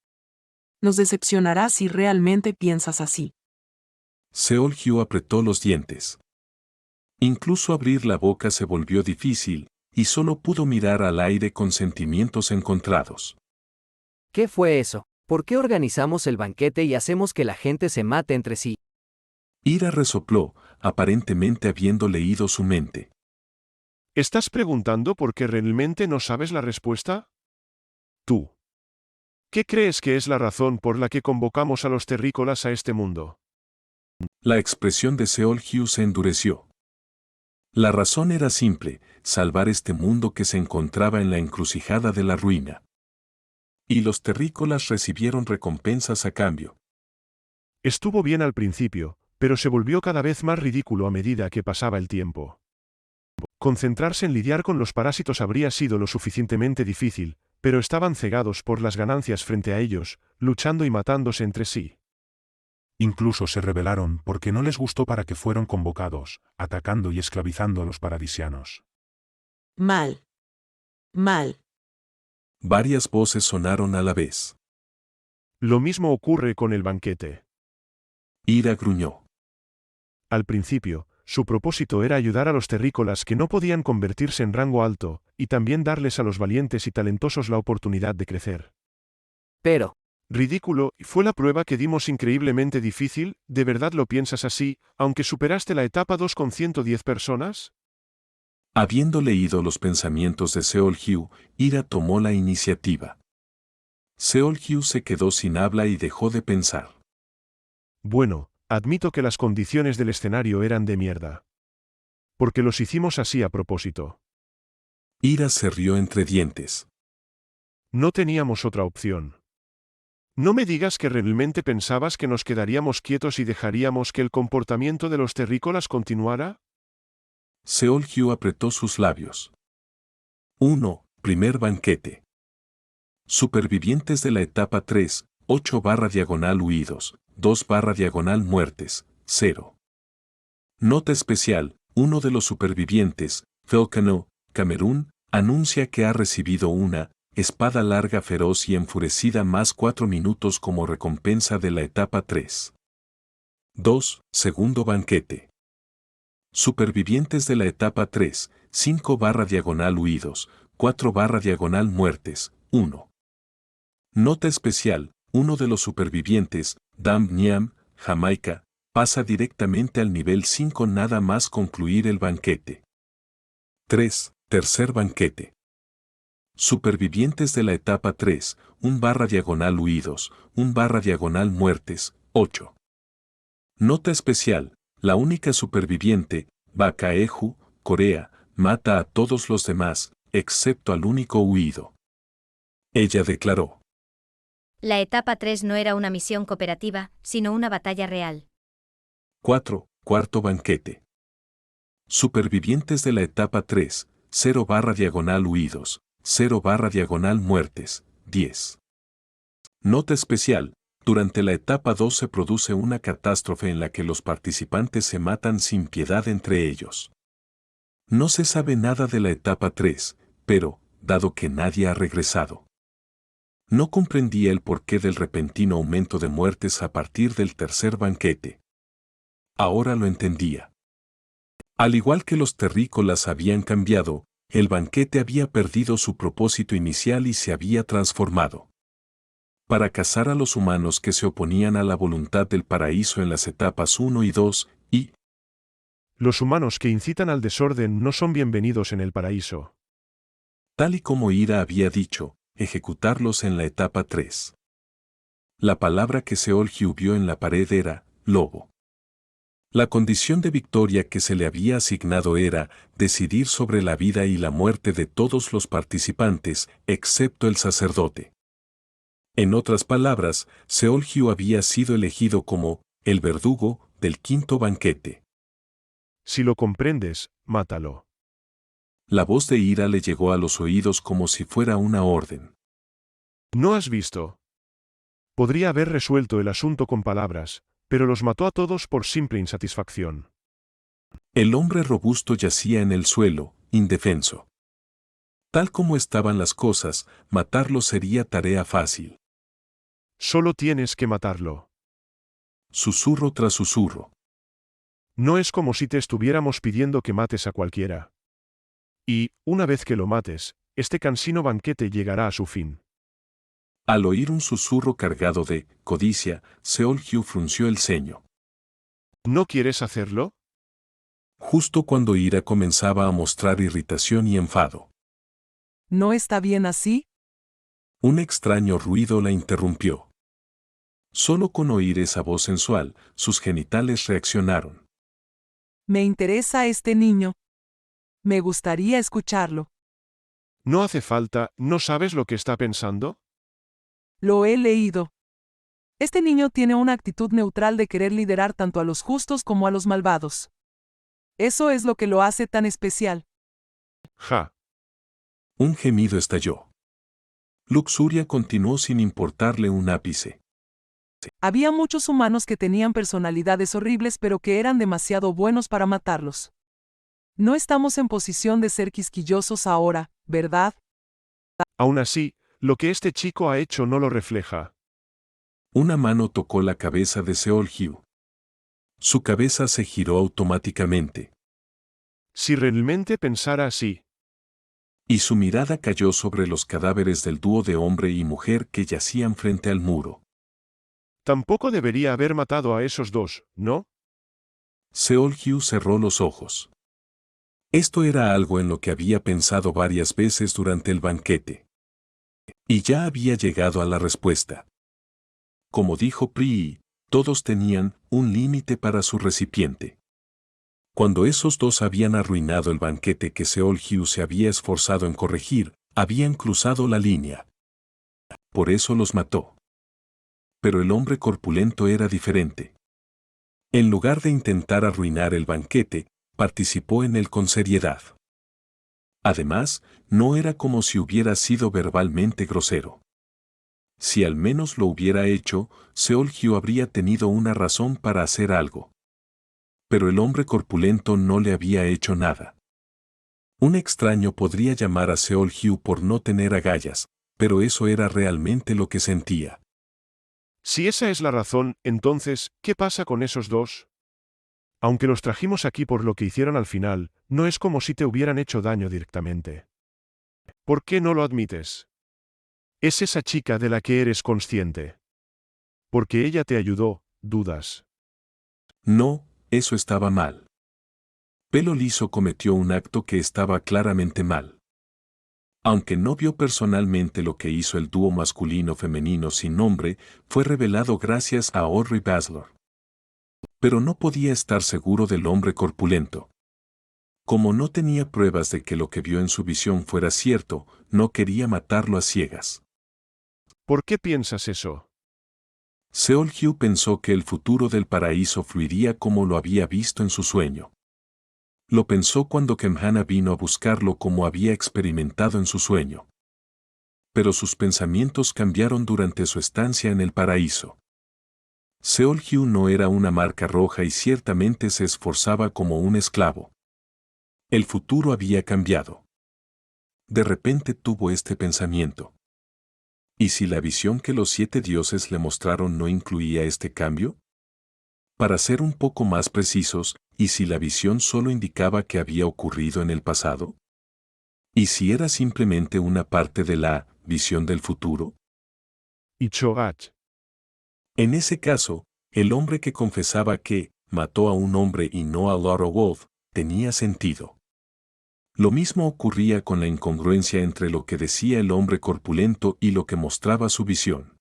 Nos decepcionará si realmente piensas así. Seol-Hyu apretó los dientes. Incluso abrir la boca se volvió difícil, y solo pudo mirar al aire con sentimientos encontrados. ¿Qué fue eso? ¿Por qué organizamos el banquete y hacemos que la gente se mate entre sí? Ira resopló, aparentemente habiendo leído su mente. ¿Estás preguntando por qué realmente no sabes la respuesta? Tú. ¿Qué crees que es la razón por la que convocamos a los terrícolas a este mundo? La expresión de Seol-hyu se endureció. La razón era simple, salvar este mundo que se encontraba en la encrucijada de la ruina. Y los terrícolas recibieron recompensas a cambio. Estuvo bien al principio, pero se volvió cada vez más ridículo a medida que pasaba el tiempo. Concentrarse en lidiar con los parásitos habría sido lo suficientemente difícil, pero estaban cegados por las ganancias frente a ellos, luchando y matándose entre sí. Incluso se rebelaron porque no les gustó para que fueron convocados, atacando y esclavizando a los paradisianos. Mal. Mal. Varias voces sonaron a la vez. Lo mismo ocurre con el banquete. Ira gruñó. Al principio, su propósito era ayudar a los terrícolas que no podían convertirse en rango alto, y también darles a los valientes y talentosos la oportunidad de crecer. Pero, Ridículo, fue la prueba que dimos increíblemente difícil, ¿de verdad lo piensas así, aunque superaste la etapa 2 con 110 personas? Habiendo leído los pensamientos de Seol-hyu, Ira tomó la iniciativa. Seol-hyu se quedó sin habla y dejó de pensar. Bueno, admito que las condiciones del escenario eran de mierda. Porque los hicimos así a propósito. Ira se rió entre dientes. No teníamos otra opción. No me digas que realmente pensabas que nos quedaríamos quietos y dejaríamos que el comportamiento de los terrícolas continuara. Seol-hyu apretó sus labios. 1. Primer banquete. Supervivientes de la etapa 3, 8/diagonal huidos, 2/diagonal muertes, 0. Nota especial, uno de los supervivientes, Felcano, Camerún, anuncia que ha recibido una espada larga feroz y enfurecida más 4 minutos como recompensa de la etapa 3. 2. Segundo banquete. Supervivientes de la etapa 3, 5/diagonal huidos, 4/diagonal muertes, 1. Nota especial, uno de los supervivientes, Dam Niam, Jamaica, pasa directamente al nivel 5 nada más concluir el banquete. 3. Tercer banquete. Supervivientes de la etapa 3, 1/diagonal huidos, 1/diagonal muertes, 8. Nota especial, la única superviviente, Bakaeju, Corea, mata a todos los demás, excepto al único huido. Ella declaró. La etapa 3 no era una misión cooperativa, sino una batalla real. 4. Cuarto banquete. Supervivientes de la etapa 3, 0/diagonal huidos, 0/diagonal muertes, 10. Nota especial, durante la etapa 2 se produce una catástrofe en la que los participantes se matan sin piedad entre ellos. No se sabe nada de la etapa 3, pero, dado que nadie ha regresado. No comprendía el porqué del repentino aumento de muertes a partir del tercer banquete. Ahora lo entendía. Al igual que los terrícolas habían cambiado, el banquete había perdido su propósito inicial y se había transformado. Para cazar a los humanos que se oponían a la voluntad del paraíso en las etapas 1 y 2, y los humanos que incitan al desorden no son bienvenidos en el paraíso. Tal y como Ira había dicho, ejecutarlos en la etapa 3. La palabra que Seol-hyu vio en la pared era, lobo. La condición de victoria que se le había asignado era decidir sobre la vida y la muerte de todos los participantes, excepto el sacerdote. En otras palabras, Seol-hyu había sido elegido como el verdugo del quinto banquete. Si lo comprendes, mátalo. La voz de Ira le llegó a los oídos como si fuera una orden. ¿No has visto? Podría haber resuelto el asunto con palabras, pero los mató a todos por simple insatisfacción. El hombre robusto yacía en el suelo, indefenso. Tal como estaban las cosas, matarlo sería tarea fácil. Solo tienes que matarlo. Susurro tras susurro. No es como si te estuviéramos pidiendo que mates a cualquiera. Y, una vez que lo mates, este cansino banquete llegará a su fin. Al oír un susurro cargado de codicia, Seol-hyu frunció el ceño. ¿No quieres hacerlo? Justo cuando Ira comenzaba a mostrar irritación y enfado. ¿No está bien así? Un extraño ruido la interrumpió. Solo con oír esa voz sensual, sus genitales reaccionaron. Me interesa este niño. Me gustaría escucharlo. No hace falta, ¿no sabes lo que está pensando? Lo he leído. Este niño tiene una actitud neutral de querer liderar tanto a los justos como a los malvados. Eso es lo que lo hace tan especial. Ja. Un gemido estalló. Luxuria continuó sin importarle un ápice. Había muchos humanos que tenían personalidades horribles pero que eran demasiado buenos para matarlos. No estamos en posición de ser quisquillosos ahora, ¿verdad? Aún así, lo que este chico ha hecho no lo refleja. Una mano tocó la cabeza de Seol-hyu. Su cabeza se giró automáticamente. Si realmente pensara así. Y su mirada cayó sobre los cadáveres del dúo de hombre y mujer que yacían frente al muro. Tampoco debería haber matado a esos dos, ¿no? Seol-hyu cerró los ojos. Esto era algo en lo que había pensado varias veces durante el banquete. Y ya había llegado a la respuesta. Como dijo Pri, todos tenían un límite para su recipiente. Cuando esos dos habían arruinado el banquete que Seol-hyu se había esforzado en corregir, habían cruzado la línea. Por eso los mató. Pero el hombre corpulento era diferente. En lugar de intentar arruinar el banquete, participó en él con seriedad. Además, no era como si hubiera sido verbalmente grosero. Si al menos lo hubiera hecho, Seol-hyu habría tenido una razón para hacer algo. Pero el hombre corpulento no le había hecho nada. Un extraño podría llamar a Seol-hyu por no tener agallas, pero eso era realmente lo que sentía. Si esa es la razón, entonces, ¿qué pasa con esos dos? Aunque los trajimos aquí por lo que hicieron al final, no es como si te hubieran hecho daño directamente. ¿Por qué no lo admites? Es esa chica de la que eres consciente. Porque ella te ayudó, dudas. No, eso estaba mal. Pelo Liso cometió un acto que estaba claramente mal. Aunque no vio personalmente lo que hizo el dúo masculino-femenino sin nombre, fue revelado gracias a Audrey Basler. Pero no podía estar seguro del hombre corpulento. Como no tenía pruebas de que lo que vio en su visión fuera cierto, no quería matarlo a ciegas. ¿Por qué piensas eso? Seol-hyu pensó que el futuro del paraíso fluiría como lo había visto en su sueño. Lo pensó cuando Kemhana vino a buscarlo como había experimentado en su sueño. Pero sus pensamientos cambiaron durante su estancia en el paraíso. Seol-hyu no era una marca roja y ciertamente se esforzaba como un esclavo. El futuro había cambiado. De repente tuvo este pensamiento. ¿Y si la visión que los 7 dioses le mostraron no incluía este cambio? Para ser un poco más precisos, ¿y si la visión solo indicaba que había ocurrido en el pasado? ¿Y si era simplemente una parte de la visión del futuro? Y Cho'ach. En ese caso, el hombre que confesaba que mató a un hombre y no a Laura Wolf tenía sentido. Lo mismo ocurría con la incongruencia entre lo que decía el hombre corpulento y lo que mostraba su visión.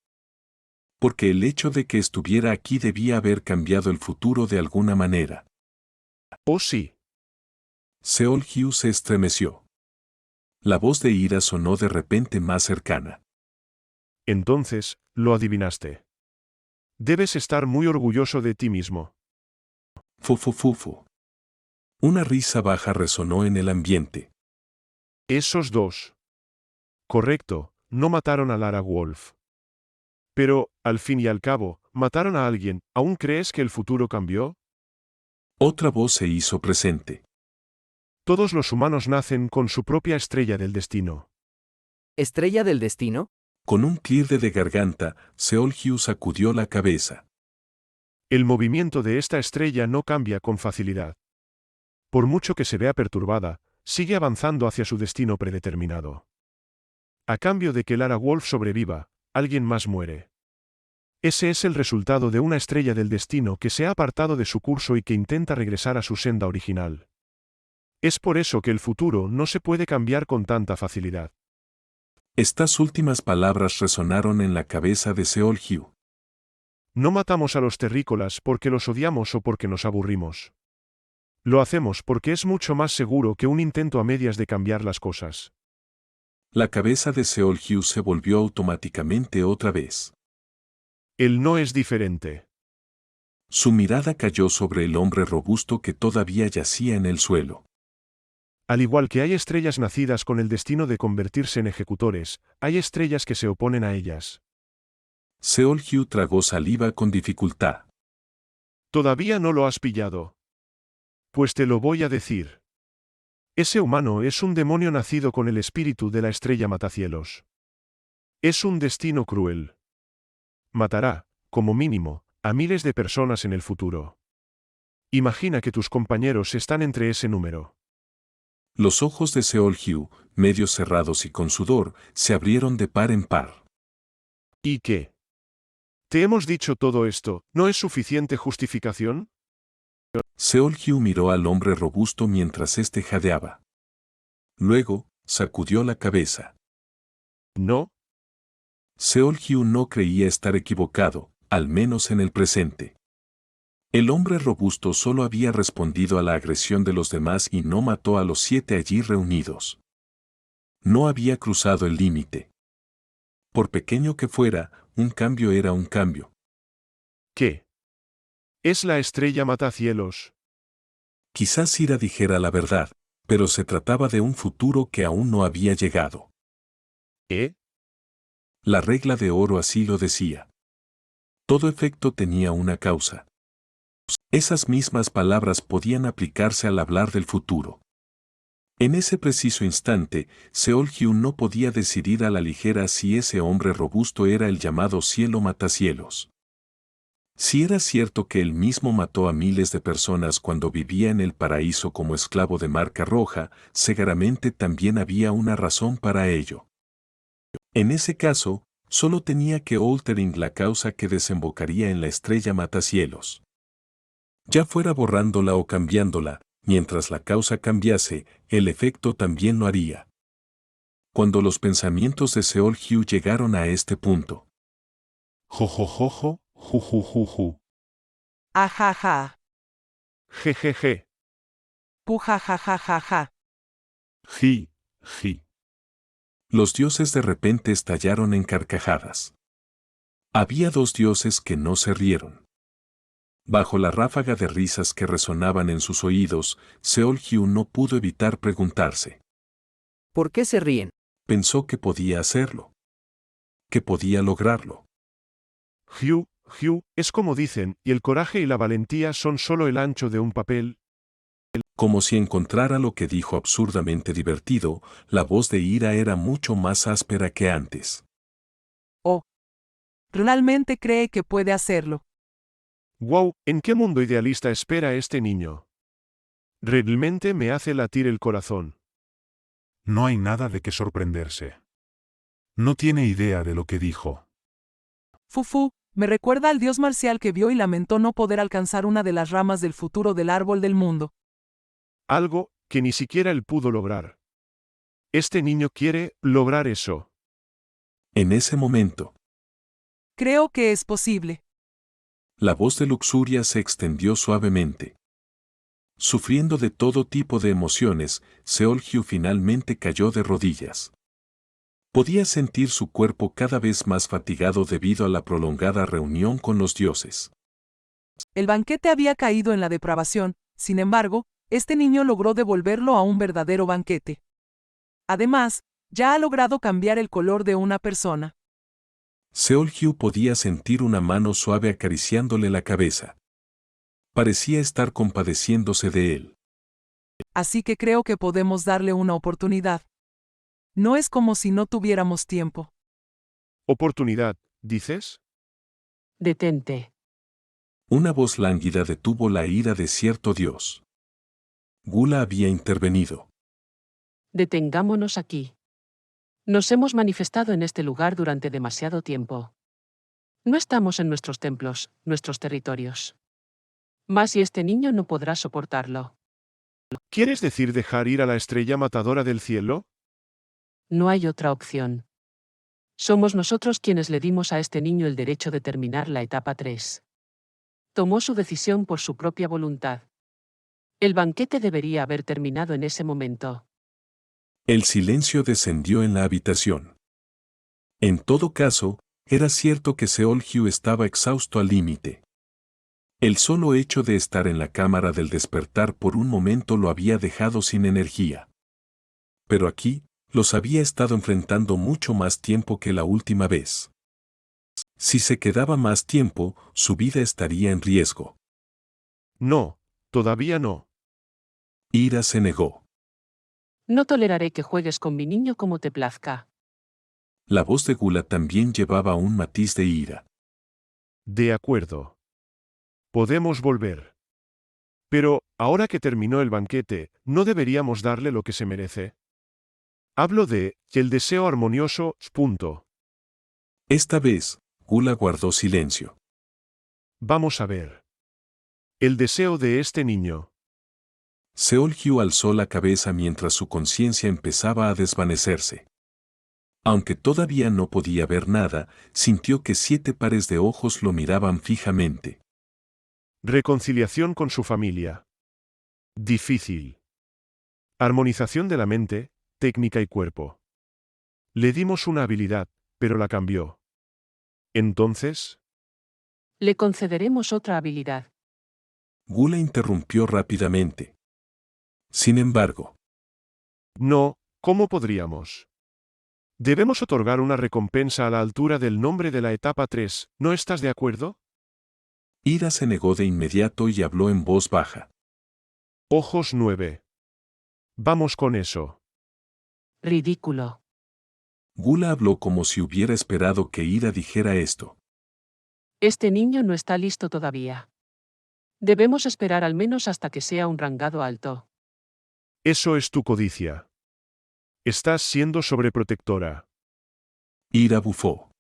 Porque el hecho de que estuviera aquí debía haber cambiado el futuro de alguna manera. Oh sí. Seol-hyu se estremeció. La voz de ira sonó de repente más cercana. Entonces, lo adivinaste. Debes estar muy orgulloso de ti mismo. Fufufufu. Una risa baja resonó en el ambiente. Esos dos. Correcto, no mataron a Lara Wolf. Pero, al fin y al cabo, mataron a alguien. ¿Aún crees que el futuro cambió? Otra voz se hizo presente. Todos los humanos nacen con su propia estrella del destino. ¿Estrella del destino? Con un cierre de garganta, Seol-hyu sacudió la cabeza. El movimiento de esta estrella no cambia con facilidad. Por mucho que se vea perturbada, sigue avanzando hacia su destino predeterminado. A cambio de que Lara Wolf sobreviva, alguien más muere. Ese es el resultado de una estrella del destino que se ha apartado de su curso y que intenta regresar a su senda original. Es por eso que el futuro no se puede cambiar con tanta facilidad. Estas últimas palabras resonaron en la cabeza de Seol-hyu. No matamos a los terrícolas porque los odiamos o porque nos aburrimos. Lo hacemos porque es mucho más seguro que un intento a medias de cambiar las cosas. La cabeza de Seol Hugh se volvió automáticamente otra vez. Él no es diferente. Su mirada cayó sobre el hombre robusto que todavía yacía en el suelo. Al igual que hay estrellas nacidas con el destino de convertirse en ejecutores, hay estrellas que se oponen a ellas. Seol Hugh tragó saliva con dificultad. ¿Todavía no lo has pillado? Pues te lo voy a decir. Ese humano es un demonio nacido con el espíritu de la estrella matacielos. Es un destino cruel. Matará, como mínimo, a miles de personas en el futuro. Imagina que tus compañeros están entre ese número. Los ojos de Seol Hugh, medio cerrados y con sudor, se abrieron de par en par. ¿Y qué? ¿Te hemos dicho todo esto? ¿No es suficiente justificación? Seol Hugh miró al hombre robusto mientras éste jadeaba. Luego, sacudió la cabeza. ¿No? Seol Hugh no creía estar equivocado, al menos en el presente. El hombre robusto solo había respondido a la agresión de los demás y no mató a los 7 allí reunidos. No había cruzado el límite. Por pequeño que fuera, un cambio era un cambio. ¿Qué? Es la estrella matacielos. Quizás Sira dijera la verdad, pero se trataba de un futuro que aún no había llegado. ¿Eh? La regla de oro así lo decía. Todo efecto tenía una causa. Esas mismas palabras podían aplicarse al hablar del futuro. En ese preciso instante, Seol Hugh no podía decidir a la ligera si ese hombre robusto era el llamado cielo matacielos. Si era cierto que él mismo mató a miles de personas cuando vivía en el paraíso como esclavo de marca roja, seguramente también había una razón para ello. En ese caso, solo tenía que altering la causa que desembocaría en la estrella matacielos. Ya fuera borrándola o cambiándola, mientras la causa cambiase, el efecto también lo haría. Cuando los pensamientos de Seol Hugh llegaron a este punto. Jojojojo, jujujuju. Ajaja. Jejeje. Pujajajajaja. Ji, ji. Los dioses de repente estallaron en carcajadas. Había 2 dioses que no se rieron. Bajo la ráfaga de risas que resonaban en sus oídos, Seol Hugh no pudo evitar preguntarse. ¿Por qué se ríen? Pensó que podía hacerlo. Que podía lograrlo. Hugh, es como dicen, y el coraje y la valentía son solo el ancho de un papel. Como si encontrara lo que dijo absurdamente divertido, la voz de ira era mucho más áspera que antes. Oh. Realmente cree que puede hacerlo. Wow, ¿en qué mundo idealista espera este niño? Realmente me hace latir el corazón. No hay nada de qué sorprenderse. No tiene idea de lo que dijo. Fufu, me recuerda al dios marcial que vio y lamentó no poder alcanzar una de las ramas del futuro del árbol del mundo. Algo que ni siquiera él pudo lograr. Este niño quiere lograr eso. En ese momento, Creo que es posible. la voz de Luxuria se extendió suavemente. Sufriendo de todo tipo de emociones, Seol Hugh finalmente cayó de rodillas. Podía sentir su cuerpo cada vez más fatigado debido a la prolongada reunión con los dioses. El banquete había caído en la depravación, sin embargo, este niño logró devolverlo a un verdadero banquete. Además, ya ha logrado cambiar el color de una persona. Seol Hugh podía sentir una mano suave acariciándole la cabeza. Parecía estar compadeciéndose de él. Así que creo que podemos darle una oportunidad. No es como si no tuviéramos tiempo. ¿Oportunidad, dices? Detente. Una voz lánguida detuvo la ira de cierto dios. Gula había intervenido. Detengámonos aquí. Nos hemos manifestado en este lugar durante demasiado tiempo. No estamos en nuestros templos, nuestros territorios. Más y este niño no podrá soportarlo. ¿Quieres decir dejar ir a la estrella matadora del cielo? No hay otra opción. Somos nosotros quienes le dimos a este niño el derecho de terminar la etapa 3. Tomó su decisión por su propia voluntad. El banquete debería haber terminado en ese momento. El silencio descendió en la habitación. En todo caso, era cierto que Seol-hyu estaba exhausto al límite. El solo hecho de estar en la cámara del despertar por un momento lo había dejado sin energía. Pero aquí, los había estado enfrentando mucho más tiempo que la última vez. Si se quedaba más tiempo, su vida estaría en riesgo. No, todavía no. Ira se negó. No toleraré que juegues con mi niño como te plazca. La voz de Gula también llevaba un matiz de ira. De acuerdo. Podemos volver. Pero, ahora que terminó el banquete, ¿no deberíamos darle lo que se merece? Hablo de el deseo armonioso, punto. Esta vez, Gula guardó silencio. Vamos a ver. El deseo de este niño. Seol-hyu alzó la cabeza mientras su conciencia empezaba a desvanecerse. Aunque todavía no podía ver nada, sintió que 7 pares de ojos lo miraban fijamente. Reconciliación con su familia. Difícil. Armonización de la mente, técnica y cuerpo. Le dimos una habilidad, pero la cambió. Entonces, Le concederemos otra habilidad. Gula interrumpió rápidamente. Sin embargo, no, ¿cómo podríamos? Debemos otorgar una recompensa a la altura del nombre de la etapa 3, ¿no estás de acuerdo? Ira se negó de inmediato y habló en voz baja. Ojos 9. Vamos con eso. Ridículo. Gula habló como si hubiera esperado que Ira dijera esto. Este niño no está listo todavía. Debemos esperar al menos hasta que sea un rangado alto. Eso es tu codicia. Estás siendo sobreprotectora. Ira bufó.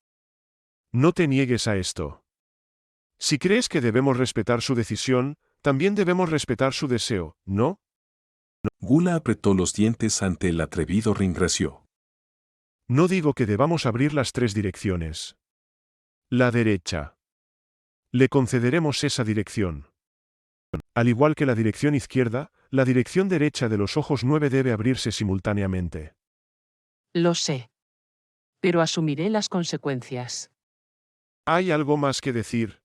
No te niegues a esto. Si crees que debemos respetar su decisión, también debemos respetar su deseo, ¿no? Gula apretó los dientes ante el atrevido ringració. No digo que debamos abrir las 3 direcciones. La derecha. Le concederemos esa dirección. Al igual que la dirección izquierda, la dirección derecha de los ojos 9 debe abrirse simultáneamente. Lo sé. Pero asumiré las consecuencias. ¿Hay algo más que decir?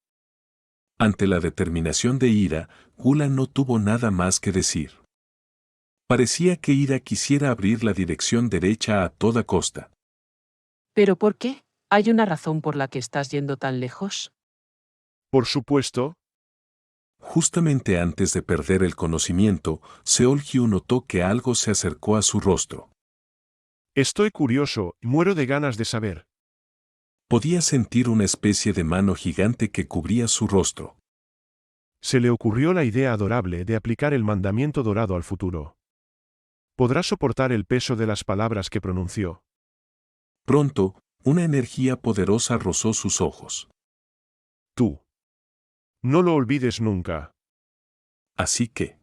Ante la determinación de Ira, Gula no tuvo nada más que decir. Parecía que Ira quisiera abrir la dirección derecha a toda costa. ¿Pero por qué? ¿Hay una razón por la que estás yendo tan lejos? Por supuesto. Justamente antes de perder el conocimiento, Seol-hyu notó que algo se acercó a su rostro. Estoy curioso, muero de ganas de saber. Podía sentir una especie de mano gigante que cubría su rostro. Se le ocurrió la idea adorable de aplicar el mandamiento dorado al futuro. ¿Podrá soportar el peso de las palabras que pronunció? Pronto, una energía poderosa rozó sus ojos. Tú. No lo olvides nunca. Así que,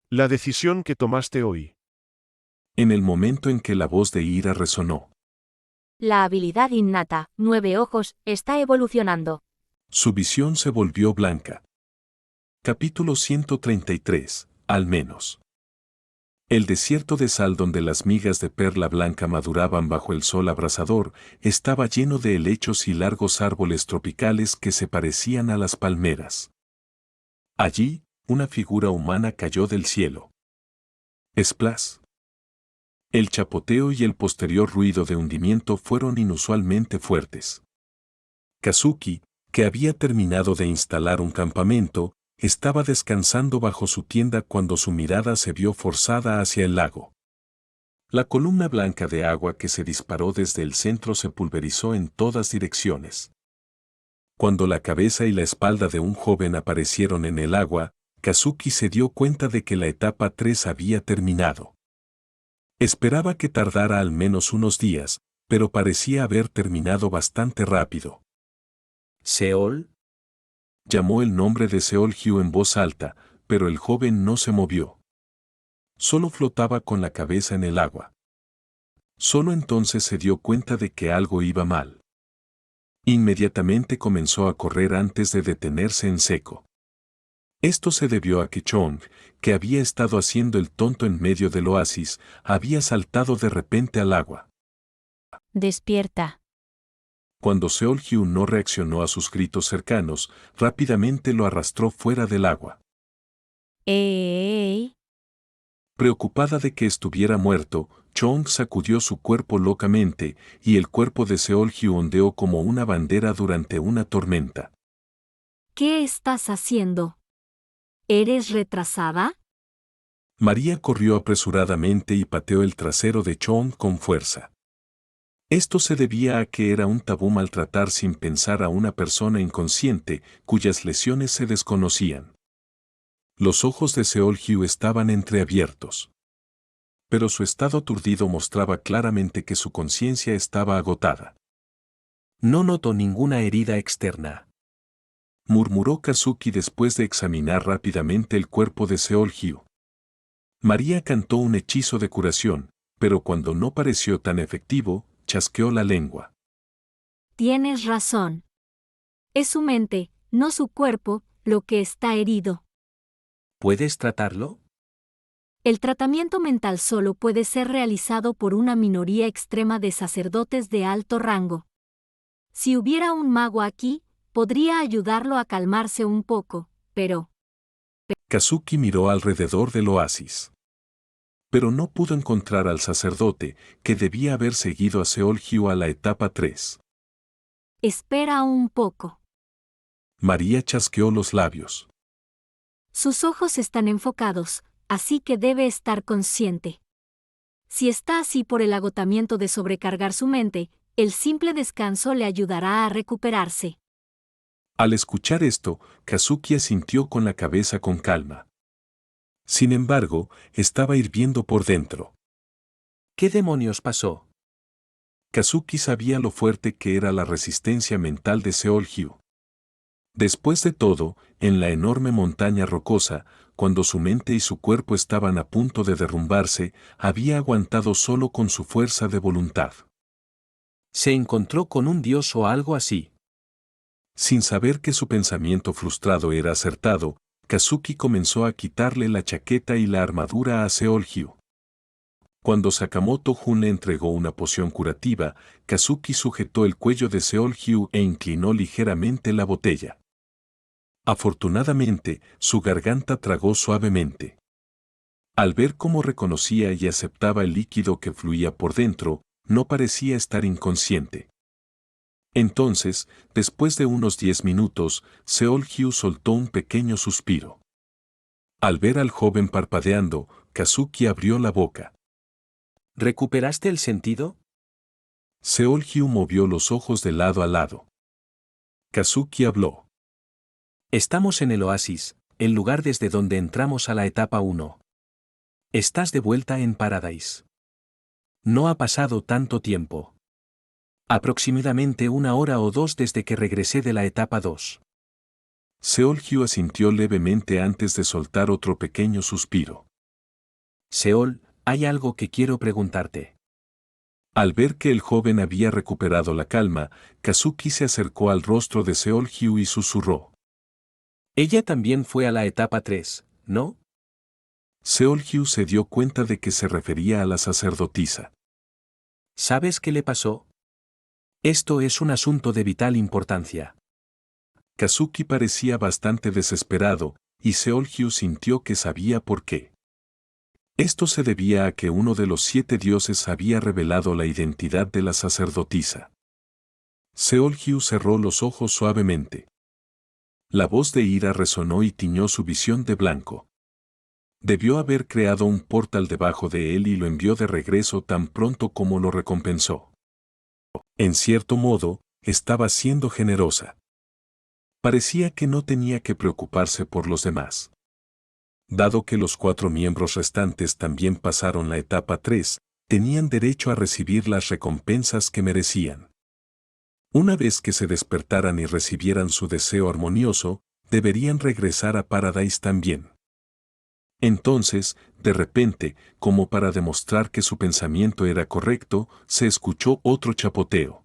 la decisión que tomaste hoy. En el momento en que la voz de Ira resonó, la habilidad innata, 9 ojos, está evolucionando. Su visión se volvió blanca. Capítulo 133, al menos. El desierto de sal donde las migas de perla blanca maduraban bajo el sol abrasador estaba lleno de helechos y largos árboles tropicales que se parecían a las palmeras. Allí, una figura humana cayó del cielo. Splash. El chapoteo y el posterior ruido de hundimiento fueron inusualmente fuertes. Kazuki, que había terminado de instalar un campamento, estaba descansando bajo su tienda cuando su mirada se vio forzada hacia el lago. La columna blanca de agua que se disparó desde el centro se pulverizó en todas direcciones. Cuando la cabeza y la espalda de un joven aparecieron en el agua, Kazuki se dio cuenta de que la etapa 3 había terminado. Esperaba que tardara al menos unos días, pero parecía haber terminado bastante rápido. ¿Seol? Llamó el nombre de Seol-hyu en voz alta, pero el joven no se movió. Solo flotaba con la cabeza en el agua. Solo entonces se dio cuenta de que algo iba mal. Inmediatamente comenzó a correr antes de detenerse en seco. Esto se debió a que Chong, que había estado haciendo el tonto en medio del oasis, había saltado de repente al agua. Despierta. Cuando Seol-hyu no reaccionó a sus gritos cercanos, rápidamente lo arrastró fuera del agua. ¡Ey! Preocupada de que estuviera muerto, Chong sacudió su cuerpo locamente, y el cuerpo de Seol-hyu ondeó como una bandera durante una tormenta. ¿Qué estás haciendo? ¿Eres retrasada? María corrió apresuradamente y pateó el trasero de Chong con fuerza. Esto se debía a que era un tabú maltratar sin pensar a una persona inconsciente, cuyas lesiones se desconocían. Los ojos de Seol-hyu estaban entreabiertos. Pero su estado aturdido mostraba claramente que su conciencia estaba agotada. No noto ninguna herida externa, murmuró Kazuki después de examinar rápidamente el cuerpo de Seol-hyu. María cantó un hechizo de curación, pero cuando no pareció tan efectivo, chasqueó la lengua. Tienes razón. Es su mente, no su cuerpo, lo que está herido. ¿Puedes tratarlo? El tratamiento mental solo puede ser realizado por una minoría extrema de sacerdotes de alto rango. Si hubiera un mago aquí, podría ayudarlo a calmarse un poco, pero... Kazuki miró alrededor del oasis. Pero no pudo encontrar al sacerdote, que debía haber seguido a Seol-hyu a la etapa 3. Espera un poco. María chasqueó los labios. Sus ojos están enfocados, así que debe estar consciente. Si está así por el agotamiento de sobrecargar su mente, el simple descanso le ayudará a recuperarse. Al escuchar esto, Kazuki asintió con la cabeza con calma. Sin embargo, estaba hirviendo por dentro. ¿Qué demonios pasó? Kazuki sabía lo fuerte que era la resistencia mental de Seol-hyu. Después de todo, en la enorme montaña rocosa, cuando su mente y su cuerpo estaban a punto de derrumbarse, había aguantado solo con su fuerza de voluntad. ¿Se encontró con un dios o algo así? Sin saber que su pensamiento frustrado era acertado, Kazuki comenzó a quitarle la chaqueta y la armadura a Seol-hyu. Cuando Sakamoto Jun le entregó una poción curativa, Kazuki sujetó el cuello de Seol-hyu e inclinó ligeramente la botella. Afortunadamente, su garganta tragó suavemente. Al ver cómo reconocía y aceptaba el líquido que fluía por dentro, no parecía estar inconsciente. Entonces, después de unos 10 minutos, Seol-hyu soltó un pequeño suspiro. Al ver al joven parpadeando, Kazuki abrió la boca. ¿Recuperaste el sentido? Seol-hyu movió los ojos de lado a lado. Kazuki habló. Estamos en el oasis, el lugar desde donde entramos a la etapa 1. Estás de vuelta en Paradise. No ha pasado tanto tiempo. Aproximadamente 1 hora o 2 desde que regresé de la etapa 2. Seol-hyu asintió levemente antes de soltar otro pequeño suspiro. Seol, hay algo que quiero preguntarte. Al ver que el joven había recuperado la calma, Kazuki se acercó al rostro de Seol-hyu y susurró. Ella también fue a la etapa 3, ¿no? Seol-hyu se dio cuenta de que se refería a la sacerdotisa. ¿Sabes qué le pasó? Esto es un asunto de vital importancia. Kazuki parecía bastante desesperado, y Seol-hyu sintió que sabía por qué. Esto se debía a que uno de los 7 dioses había revelado la identidad de la sacerdotisa. Seol-hyu cerró los ojos suavemente. La voz de ira resonó y tiñó su visión de blanco. Debió haber creado un portal debajo de él y lo envió de regreso tan pronto como lo recompensó. En cierto modo, estaba siendo generosa. Parecía que no tenía que preocuparse por los demás. Dado que los 4 miembros restantes también pasaron la etapa 3, tenían derecho a recibir las recompensas que merecían. Una vez que se despertaran y recibieran su deseo armonioso, deberían regresar a Paradise también. Entonces, de repente, como para demostrar que su pensamiento era correcto, se escuchó otro chapoteo.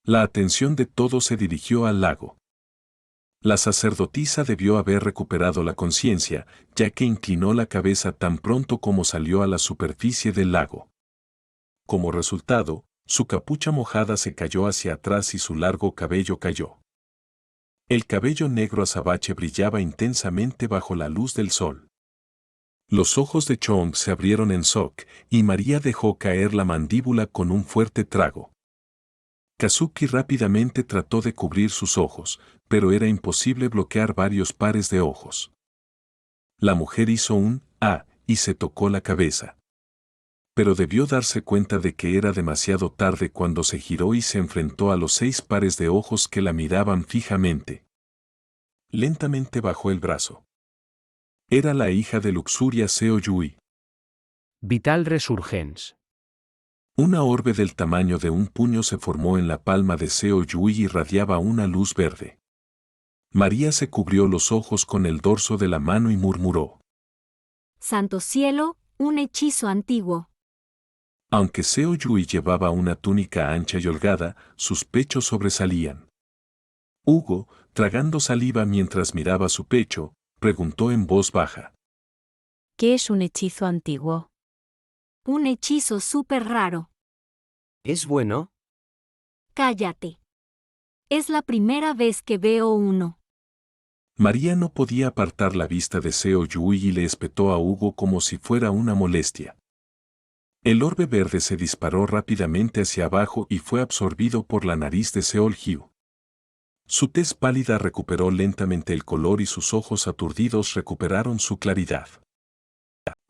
La atención de todos se dirigió al lago. La sacerdotisa debió haber recuperado la conciencia, ya que inclinó la cabeza tan pronto como salió a la superficie del lago. Como resultado, su capucha mojada se cayó hacia atrás y su largo cabello cayó. El cabello negro azabache brillaba intensamente bajo la luz del sol. Los ojos de Chong se abrieron en shock y María dejó caer la mandíbula con un fuerte trago. Kazuki rápidamente trató de cubrir sus ojos, pero era imposible bloquear varios pares de ojos. La mujer hizo un «ah» y se tocó la cabeza. Pero debió darse cuenta de que era demasiado tarde cuando se giró y se enfrentó a los 6 pares de ojos que la miraban fijamente. Lentamente bajó el brazo. Era la hija de Luxuria Seo Yui. Vital Resurgence. Una orbe del tamaño de un puño se formó en la palma de Seo Yui y irradiaba una luz verde. María se cubrió los ojos con el dorso de la mano y murmuró. Santo cielo, un hechizo antiguo. Aunque Seo Yui llevaba una túnica ancha y holgada, sus pechos sobresalían. Hugo, tragando saliva mientras miraba su pecho, preguntó en voz baja. ¿Qué es un hechizo antiguo? Un hechizo súper raro. ¿Es bueno? Cállate. Es la primera vez que veo uno. María no podía apartar la vista de Seo Yui y le espetó a Hugo como si fuera una molestia. El orbe verde se disparó rápidamente hacia abajo y fue absorbido por la nariz de Seol Hyu. Su tez pálida recuperó lentamente el color y sus ojos aturdidos recuperaron su claridad.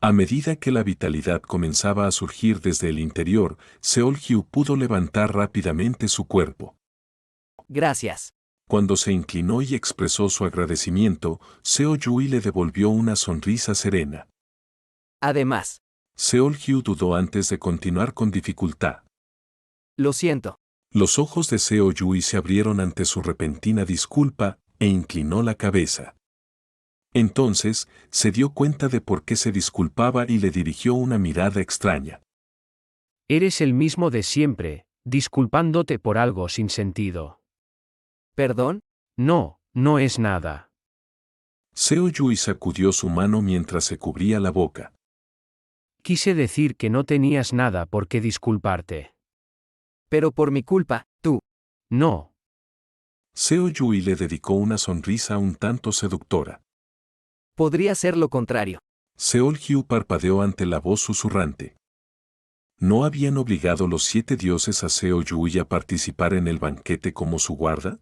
A medida que la vitalidad comenzaba a surgir desde el interior, Seol Hyu pudo levantar rápidamente su cuerpo. Gracias. Cuando se inclinó y expresó su agradecimiento, Seo Yui le devolvió una sonrisa serena. Además, Seol Hyu dudó antes de continuar con dificultad. Lo siento. Los ojos de Seo Yui se abrieron ante su repentina disculpa e inclinó la cabeza. Entonces, se dio cuenta de por qué se disculpaba y le dirigió una mirada extraña. Eres el mismo de siempre, disculpándote por algo sin sentido. ¿Perdón? No, no es nada. Seo Yui sacudió su mano mientras se cubría la boca. Quise decir que no tenías nada por qué disculparte. Pero por mi culpa, tú. No. Seo Yui le dedicó una sonrisa un tanto seductora. Podría ser lo contrario. Seol Hyu parpadeó ante la voz susurrante. ¿No habían obligado los 7 dioses a Seo Yui a participar en el banquete como su guarda?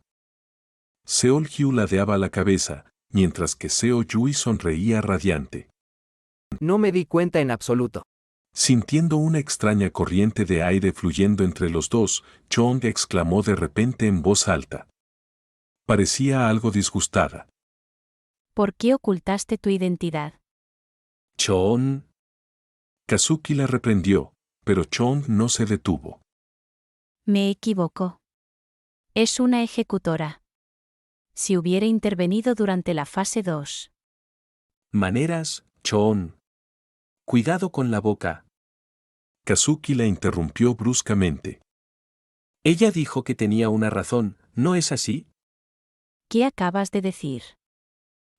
Seol Hyu ladeaba la cabeza, mientras que Seo Yui sonreía radiante. No me di cuenta en absoluto. Sintiendo una extraña corriente de aire fluyendo entre los dos, Chong exclamó de repente en voz alta. Parecía algo disgustada. ¿Por qué ocultaste tu identidad? Chong. Kazuki la reprendió, pero Chong no se detuvo. Me equivoco. Es una ejecutora. Si hubiera intervenido durante la fase 2. Maneras, Chong. Cuidado con la boca. Kazuki la interrumpió bruscamente. Ella dijo que tenía una razón, ¿no es así? ¿Qué acabas de decir?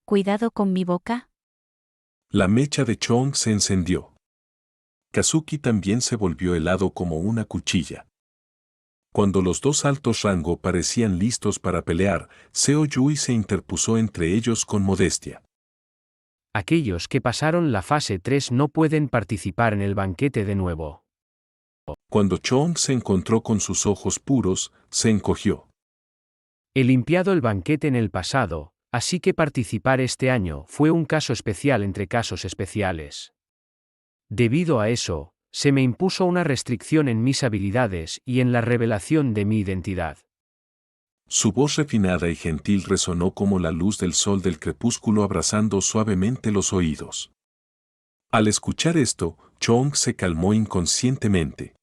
¿Cuidado con mi boca? La mecha de Chong se encendió. Kazuki también se volvió helado como una cuchilla. Cuando los dos altos rango parecían listos para pelear, Seo Yui se interpuso entre ellos con modestia. Aquellos que pasaron la fase 3 no pueden participar en el banquete de nuevo. Cuando Chong se encontró con sus ojos puros, se encogió. He limpiado el banquete en el pasado, así que participar este año fue un caso especial entre casos especiales. Debido a eso, se me impuso una restricción en mis habilidades y en la revelación de mi identidad. Su voz refinada y gentil resonó como la luz del sol del crepúsculo abrazando suavemente los oídos. Al escuchar esto, Chong se calmó inconscientemente.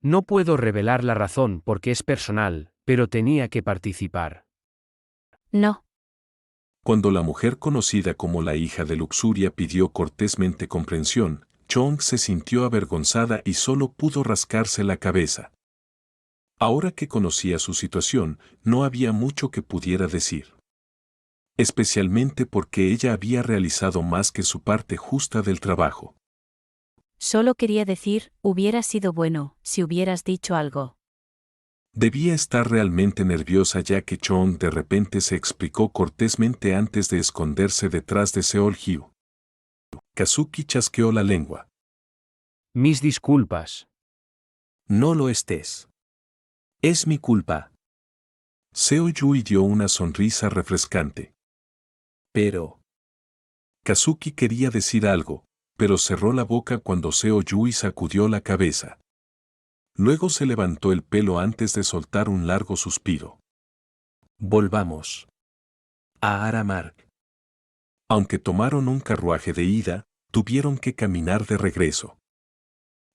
No puedo revelar la razón porque es personal, pero tenía que participar. No. Cuando la mujer conocida como la hija de luxuria pidió cortésmente comprensión, Chong se sintió avergonzada y solo pudo rascarse la cabeza. Ahora que conocía su situación, no había mucho que pudiera decir. Especialmente porque ella había realizado más que su parte justa del trabajo. Solo quería decir, hubiera sido bueno, si hubieras dicho algo. Debía estar realmente nerviosa ya que Chong de repente se explicó cortésmente antes de esconderse detrás de Seol-hyu. Kazuki chasqueó la lengua. Mis disculpas. No lo estés. Es mi culpa. Seo-yui dio una sonrisa refrescante. Pero... Kazuki quería decir algo, pero cerró la boca cuando Seo-yui sacudió la cabeza. Luego se levantó el pelo antes de soltar un largo suspiro. Volvamos a Aramark. Aunque tomaron un carruaje de ida, tuvieron que caminar de regreso.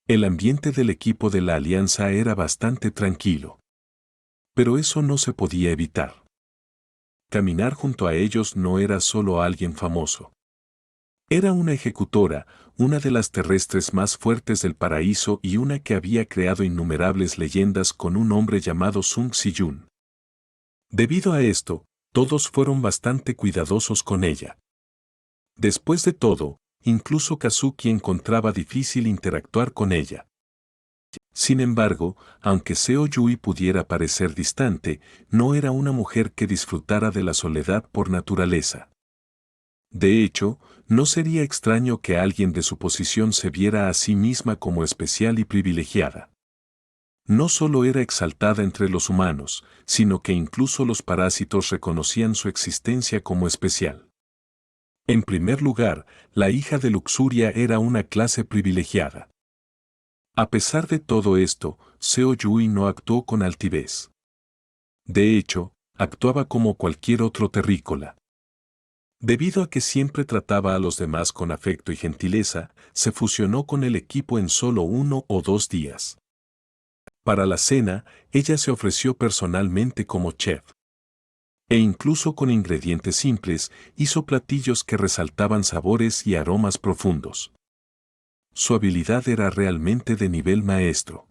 El ambiente del equipo de la Alianza era bastante tranquilo. Pero eso no se podía evitar. Caminar junto a ellos no era solo alguien famoso. Era una ejecutora, una de las terrestres más fuertes del paraíso y una que había creado innumerables leyendas con un hombre llamado Sung Si-yun. Debido a esto, todos fueron bastante cuidadosos con ella. Después de todo, incluso Kazuki encontraba difícil interactuar con ella. Sin embargo, aunque Seo-yui pudiera parecer distante, no era una mujer que disfrutara de la soledad por naturaleza. De hecho, no sería extraño que alguien de su posición se viera a sí misma como especial y privilegiada. No solo era exaltada entre los humanos, sino que incluso los parásitos reconocían su existencia como especial. En primer lugar, la hija de luxuria era una clase privilegiada. A pesar de todo esto, Seo-yui no actuó con altivez. De hecho, actuaba como cualquier otro terrícola. Debido a que siempre trataba a los demás con afecto y gentileza, se fusionó con el equipo en solo 1 o 2 días. Para la cena, ella se ofreció personalmente como chef. E incluso con ingredientes simples, hizo platillos que resaltaban sabores y aromas profundos. Su habilidad era realmente de nivel maestro.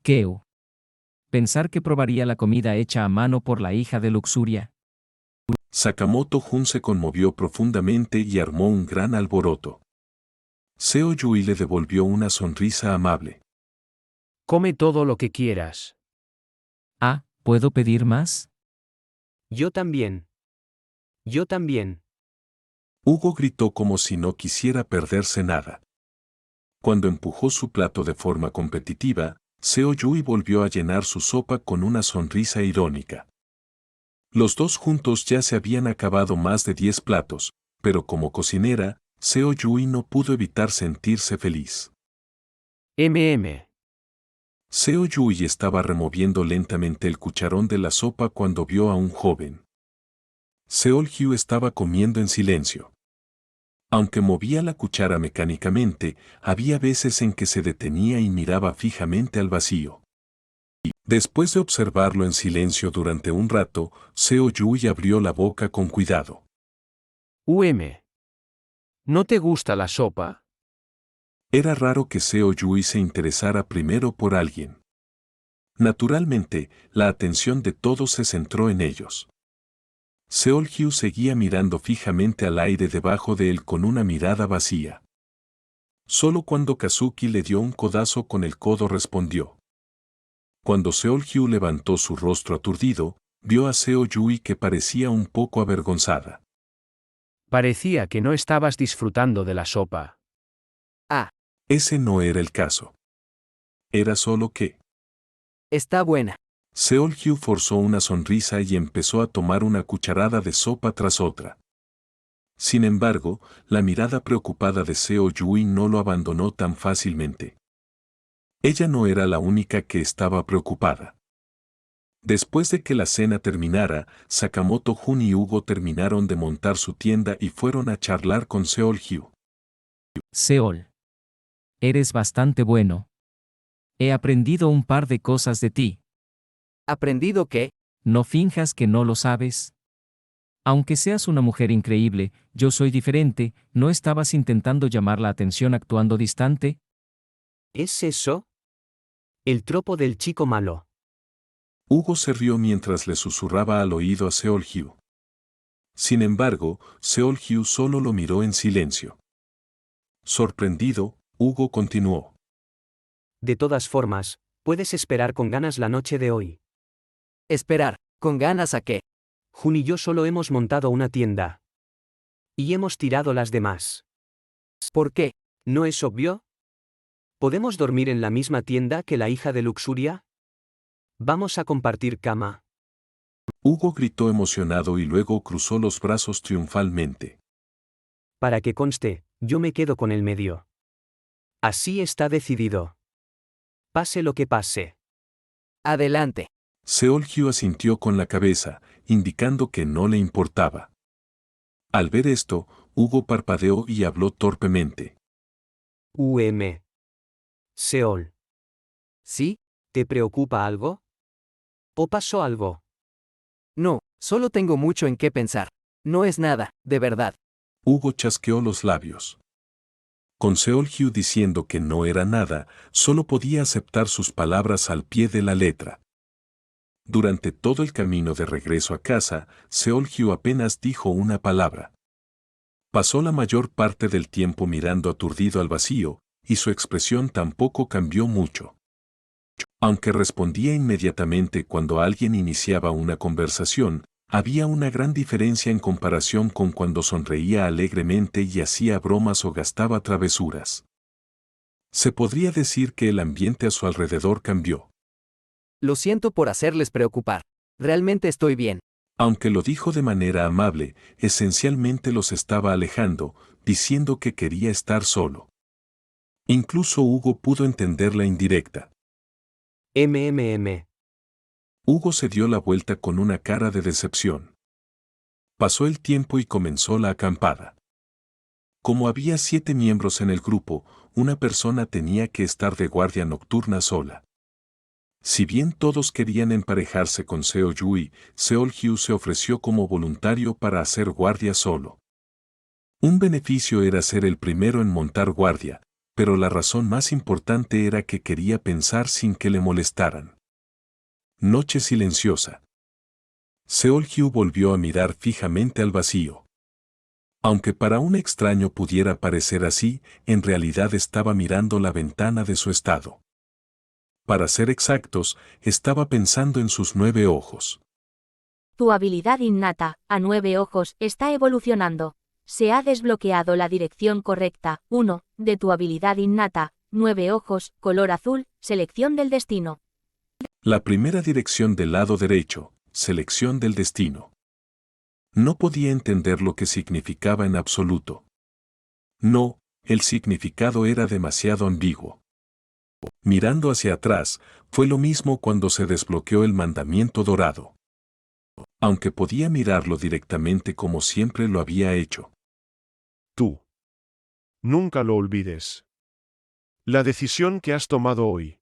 Keo. Pensar que probaría la comida hecha a mano por la hija de luxuria. Sakamoto Jun se conmovió profundamente y armó un gran alboroto. Seo-yui le devolvió una sonrisa amable. Come todo lo que quieras. Ah, ¿puedo pedir más? Yo también. Yo también. Hugo gritó como si no quisiera perderse nada. Cuando empujó su plato de forma competitiva, Seo-yui volvió a llenar su sopa con una sonrisa irónica. Los dos juntos ya se habían acabado más de 10 platos, pero como cocinera, Seo-yui no pudo evitar sentirse feliz. Seo-yui estaba removiendo lentamente el cucharón de la sopa cuando vio a un joven. Seol-hyu estaba comiendo en silencio. Aunque movía la cuchara mecánicamente, había veces en que se detenía y miraba fijamente al vacío. Después de observarlo en silencio durante un rato, Seo-yui abrió la boca con cuidado. ¿No te gusta la sopa? Era raro que Seo-yui se interesara primero por alguien. Naturalmente, la atención de todos se centró en ellos. Seol-hyu seguía mirando fijamente al aire debajo de él con una mirada vacía. Solo cuando Kazuki le dio un codazo con el codo respondió. Cuando Seol-hyu levantó su rostro aturdido, vio a Seo-yui que parecía un poco avergonzada. Parecía que no estabas disfrutando de la sopa. Ese no era el caso. Era solo que... Está buena. Seol-hyu forzó una sonrisa y empezó a tomar una cucharada de sopa tras otra. Sin embargo, la mirada preocupada de Seo-yui no lo abandonó tan fácilmente. Ella no era la única que estaba preocupada. Después de que la cena terminara, Sakamoto Jun y Hugo terminaron de montar su tienda y fueron a charlar con Seol-hyu. Seol. Eres bastante bueno. He aprendido un par de cosas de ti. ¿Aprendido qué? No finjas que no lo sabes. Aunque seas una mujer increíble, yo soy diferente, ¿no estabas intentando llamar la atención actuando distante? ¿Es eso? El tropo del chico malo. Hugo se rió mientras le susurraba al oído a Seol-hyu. Sin embargo, Seol-hyu solo lo miró en silencio. Sorprendido, Hugo continuó. De todas formas, puedes esperar con ganas la noche de hoy. Esperar, ¿con ganas a qué? Jun y yo solo hemos montado una tienda. Y hemos tirado las demás. ¿Por qué? ¿No es obvio? ¿Podemos dormir en la misma tienda que la hija de Luxuria? Vamos a compartir cama. Hugo gritó emocionado y luego cruzó los brazos triunfalmente. Para que conste, yo me quedo con el medio. Así está decidido. Pase lo que pase. Adelante. Seol-hyu asintió con la cabeza, indicando que no le importaba. Al ver esto, Hugo parpadeó y habló torpemente. Seol. ¿Sí? ¿Te preocupa algo? ¿O pasó algo? No, solo tengo mucho en qué pensar. No es nada, de verdad. Hugo chasqueó los labios. Con Seol-hyu diciendo que no era nada, solo podía aceptar sus palabras al pie de la letra. Durante todo el camino de regreso a casa, Seol-hyu apenas dijo una palabra. Pasó la mayor parte del tiempo mirando aturdido al vacío, y su expresión tampoco cambió mucho. Aunque respondía inmediatamente cuando alguien iniciaba una conversación, había una gran diferencia en comparación con cuando sonreía alegremente y hacía bromas o gastaba travesuras. Se podría decir que el ambiente a su alrededor cambió. Lo siento por hacerles preocupar. Realmente estoy bien. Aunque lo dijo de manera amable, esencialmente los estaba alejando, diciendo que quería estar solo. Incluso Hugo pudo entender la indirecta. Hugo se dio la vuelta con una cara de decepción. Pasó el tiempo y comenzó la acampada. Como había 7 miembros en el grupo, una persona tenía que estar de guardia nocturna sola. Si bien todos querían emparejarse con Seo-yui, Seol-hyu se ofreció como voluntario para hacer guardia solo. Un beneficio era ser el primero en montar guardia, pero la razón más importante era que quería pensar sin que le molestaran. Noche silenciosa. Seol-hyu volvió a mirar fijamente al vacío. Aunque para un extraño pudiera parecer así, en realidad estaba mirando la ventana de su estado. Para ser exactos, estaba pensando en sus 9 ojos. Tu habilidad innata, a 9 ojos, está evolucionando. Se ha desbloqueado la dirección correcta, 1, de tu habilidad innata, 9 ojos, color azul, selección del destino. La primera dirección del lado derecho, selección del destino. No podía entender lo que significaba en absoluto. No, el significado era demasiado ambiguo. Mirando hacia atrás, fue lo mismo cuando se desbloqueó el mandamiento dorado. Aunque podía mirarlo directamente como siempre lo había hecho. Tú. Nunca lo olvides. La decisión que has tomado hoy.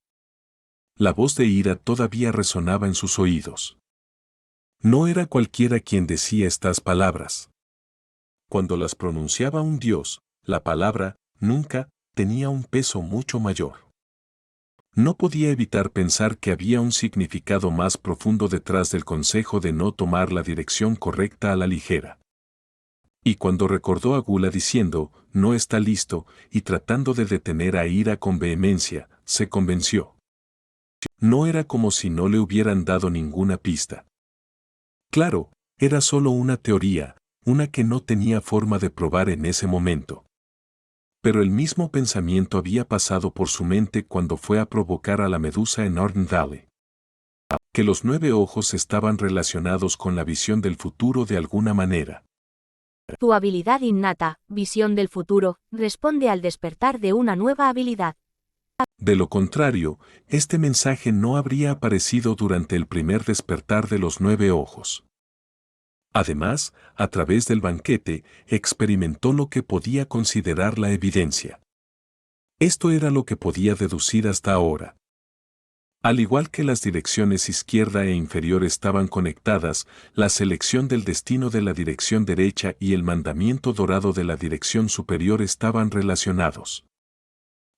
La voz de ira todavía resonaba en sus oídos. No era cualquiera quien decía estas palabras. Cuando las pronunciaba un dios, la palabra, nunca, tenía un peso mucho mayor. No podía evitar pensar que había un significado más profundo detrás del consejo de no tomar la dirección correcta a la ligera. Y cuando recordó a Gula diciendo, no está listo, y tratando de detener a Ira con vehemencia, se convenció. No era como si no le hubieran dado ninguna pista. Claro, era solo una teoría, una que no tenía forma de probar en ese momento. Pero el mismo pensamiento había pasado por su mente cuando fue a provocar a la medusa en Northern Valley. Que los 9 ojos estaban relacionados con la visión del futuro de alguna manera. Tu habilidad innata, visión del futuro, responde al despertar de una nueva habilidad. De lo contrario, este mensaje no habría aparecido durante el primer despertar de los 9 ojos. Además, a través del banquete, experimentó lo que podía considerar la evidencia. Esto era lo que podía deducir hasta ahora. Al igual que las direcciones izquierda e inferior estaban conectadas, la selección del destino de la dirección derecha y el mandamiento dorado de la dirección superior estaban relacionados.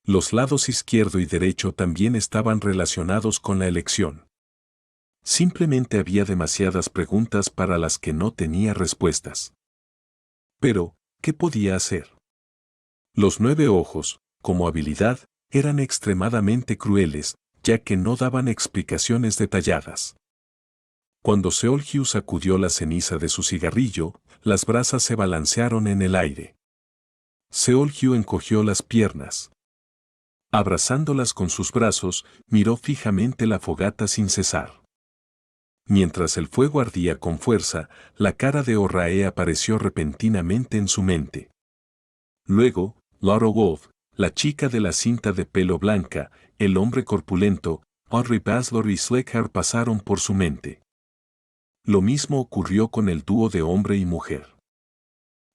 Los lados izquierdo y derecho también estaban relacionados con la elección. Simplemente había demasiadas preguntas para las que no tenía respuestas. Pero, ¿qué podía hacer? Los 9 ojos, como habilidad, eran extremadamente crueles, ya que no daban explicaciones detalladas. Cuando Seolhyu sacudió la ceniza de su cigarrillo, las brasas se balancearon en el aire. Seolhyu encogió las piernas. Abrazándolas con sus brazos, miró fijamente la fogata sin cesar. Mientras el fuego ardía con fuerza, la cara de Oh-rae apareció repentinamente en su mente. Luego, Laura Wolf, la chica de la cinta de pelo blanca, el hombre corpulento, Audrey Baslor y Sleghar pasaron por su mente. Lo mismo ocurrió con el dúo de hombre y mujer.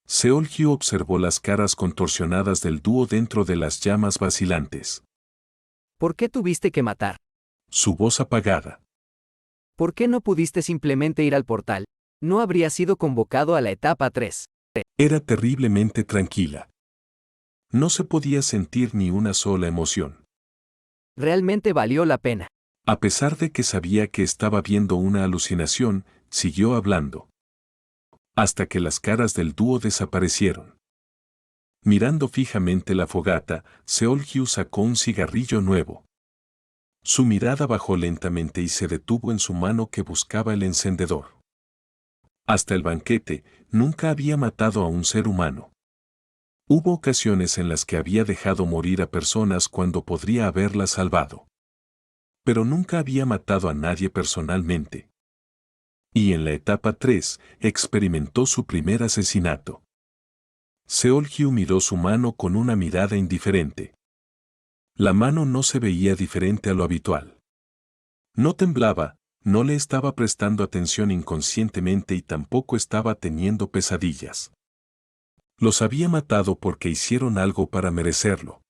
Seolhyu observó las caras contorsionadas del dúo dentro de las llamas vacilantes. ¿Por qué tuviste que matar? Su voz apagada. ¿Por qué no pudiste simplemente ir al portal? No habría sido convocado a la etapa 3. Era terriblemente tranquila. No se podía sentir ni una sola emoción. Realmente valió la pena. A pesar de que sabía que estaba viendo una alucinación, siguió hablando. Hasta que las caras del dúo desaparecieron. Mirando fijamente la fogata, Seolhyu sacó un cigarrillo nuevo. Su mirada bajó lentamente y se detuvo en su mano que buscaba el encendedor. Hasta el banquete, nunca había matado a un ser humano. Hubo ocasiones en las que había dejado morir a personas cuando podría haberlas salvado. Pero nunca había matado a nadie personalmente. Y en la etapa 3, experimentó su primer asesinato. Seolhyu miró su mano con una mirada indiferente. La mano no se veía diferente a lo habitual. No temblaba, no le estaba prestando atención inconscientemente y tampoco estaba teniendo pesadillas. Los había matado porque hicieron algo para merecerlo.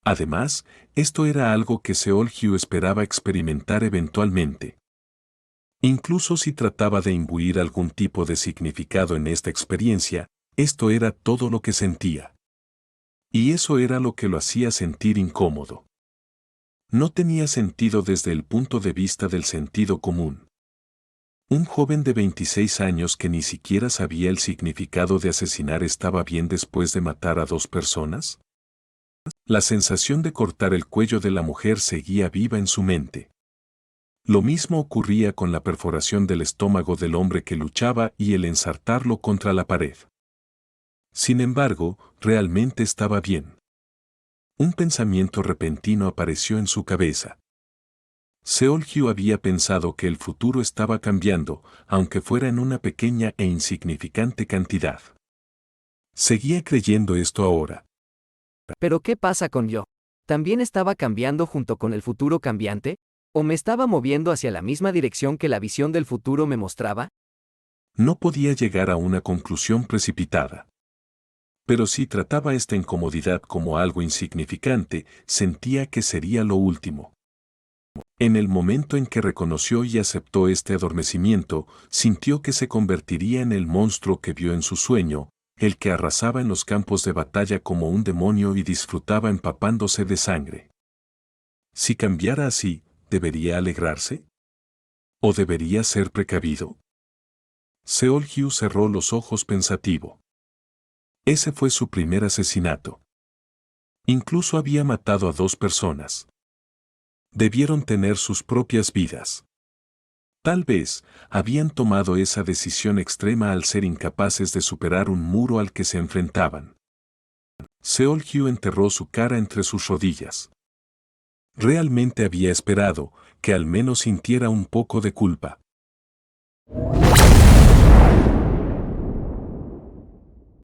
Además, esto era algo que Seolhyu esperaba experimentar eventualmente. Incluso si trataba de imbuir algún tipo de significado en esta experiencia, esto era todo lo que sentía. Y eso era lo que lo hacía sentir incómodo. No tenía sentido desde el punto de vista del sentido común. Un joven de 26 años que ni siquiera sabía el significado de asesinar estaba bien después de matar a 2 personas. La sensación de cortar el cuello de la mujer seguía viva en su mente. Lo mismo ocurría con la perforación del estómago del hombre que luchaba y el ensartarlo contra la pared. Sin embargo, realmente estaba bien. Un pensamiento repentino apareció en su cabeza. Seolhyu había pensado que el futuro estaba cambiando, aunque fuera en una pequeña e insignificante cantidad. Seguía creyendo esto ahora. ¿Pero qué pasa con yo? ¿También estaba cambiando junto con el futuro cambiante? ¿O me estaba moviendo hacia la misma dirección que la visión del futuro me mostraba? No podía llegar a una conclusión precipitada. Pero si trataba esta incomodidad como algo insignificante, sentía que sería lo último. En el momento en que reconoció y aceptó este adormecimiento, sintió que se convertiría en el monstruo que vio en su sueño, el que arrasaba en los campos de batalla como un demonio y disfrutaba empapándose de sangre. Si cambiara así, ¿debería alegrarse? ¿O debería ser precavido? Seolhyu cerró los ojos pensativo. Ese fue su primer asesinato. Incluso había matado a 2 personas. Debieron tener sus propias vidas. Tal vez, habían tomado esa decisión extrema al ser incapaces de superar un muro al que se enfrentaban. Seolhyu enterró su cara entre sus rodillas. Realmente había esperado que al menos sintiera un poco de culpa.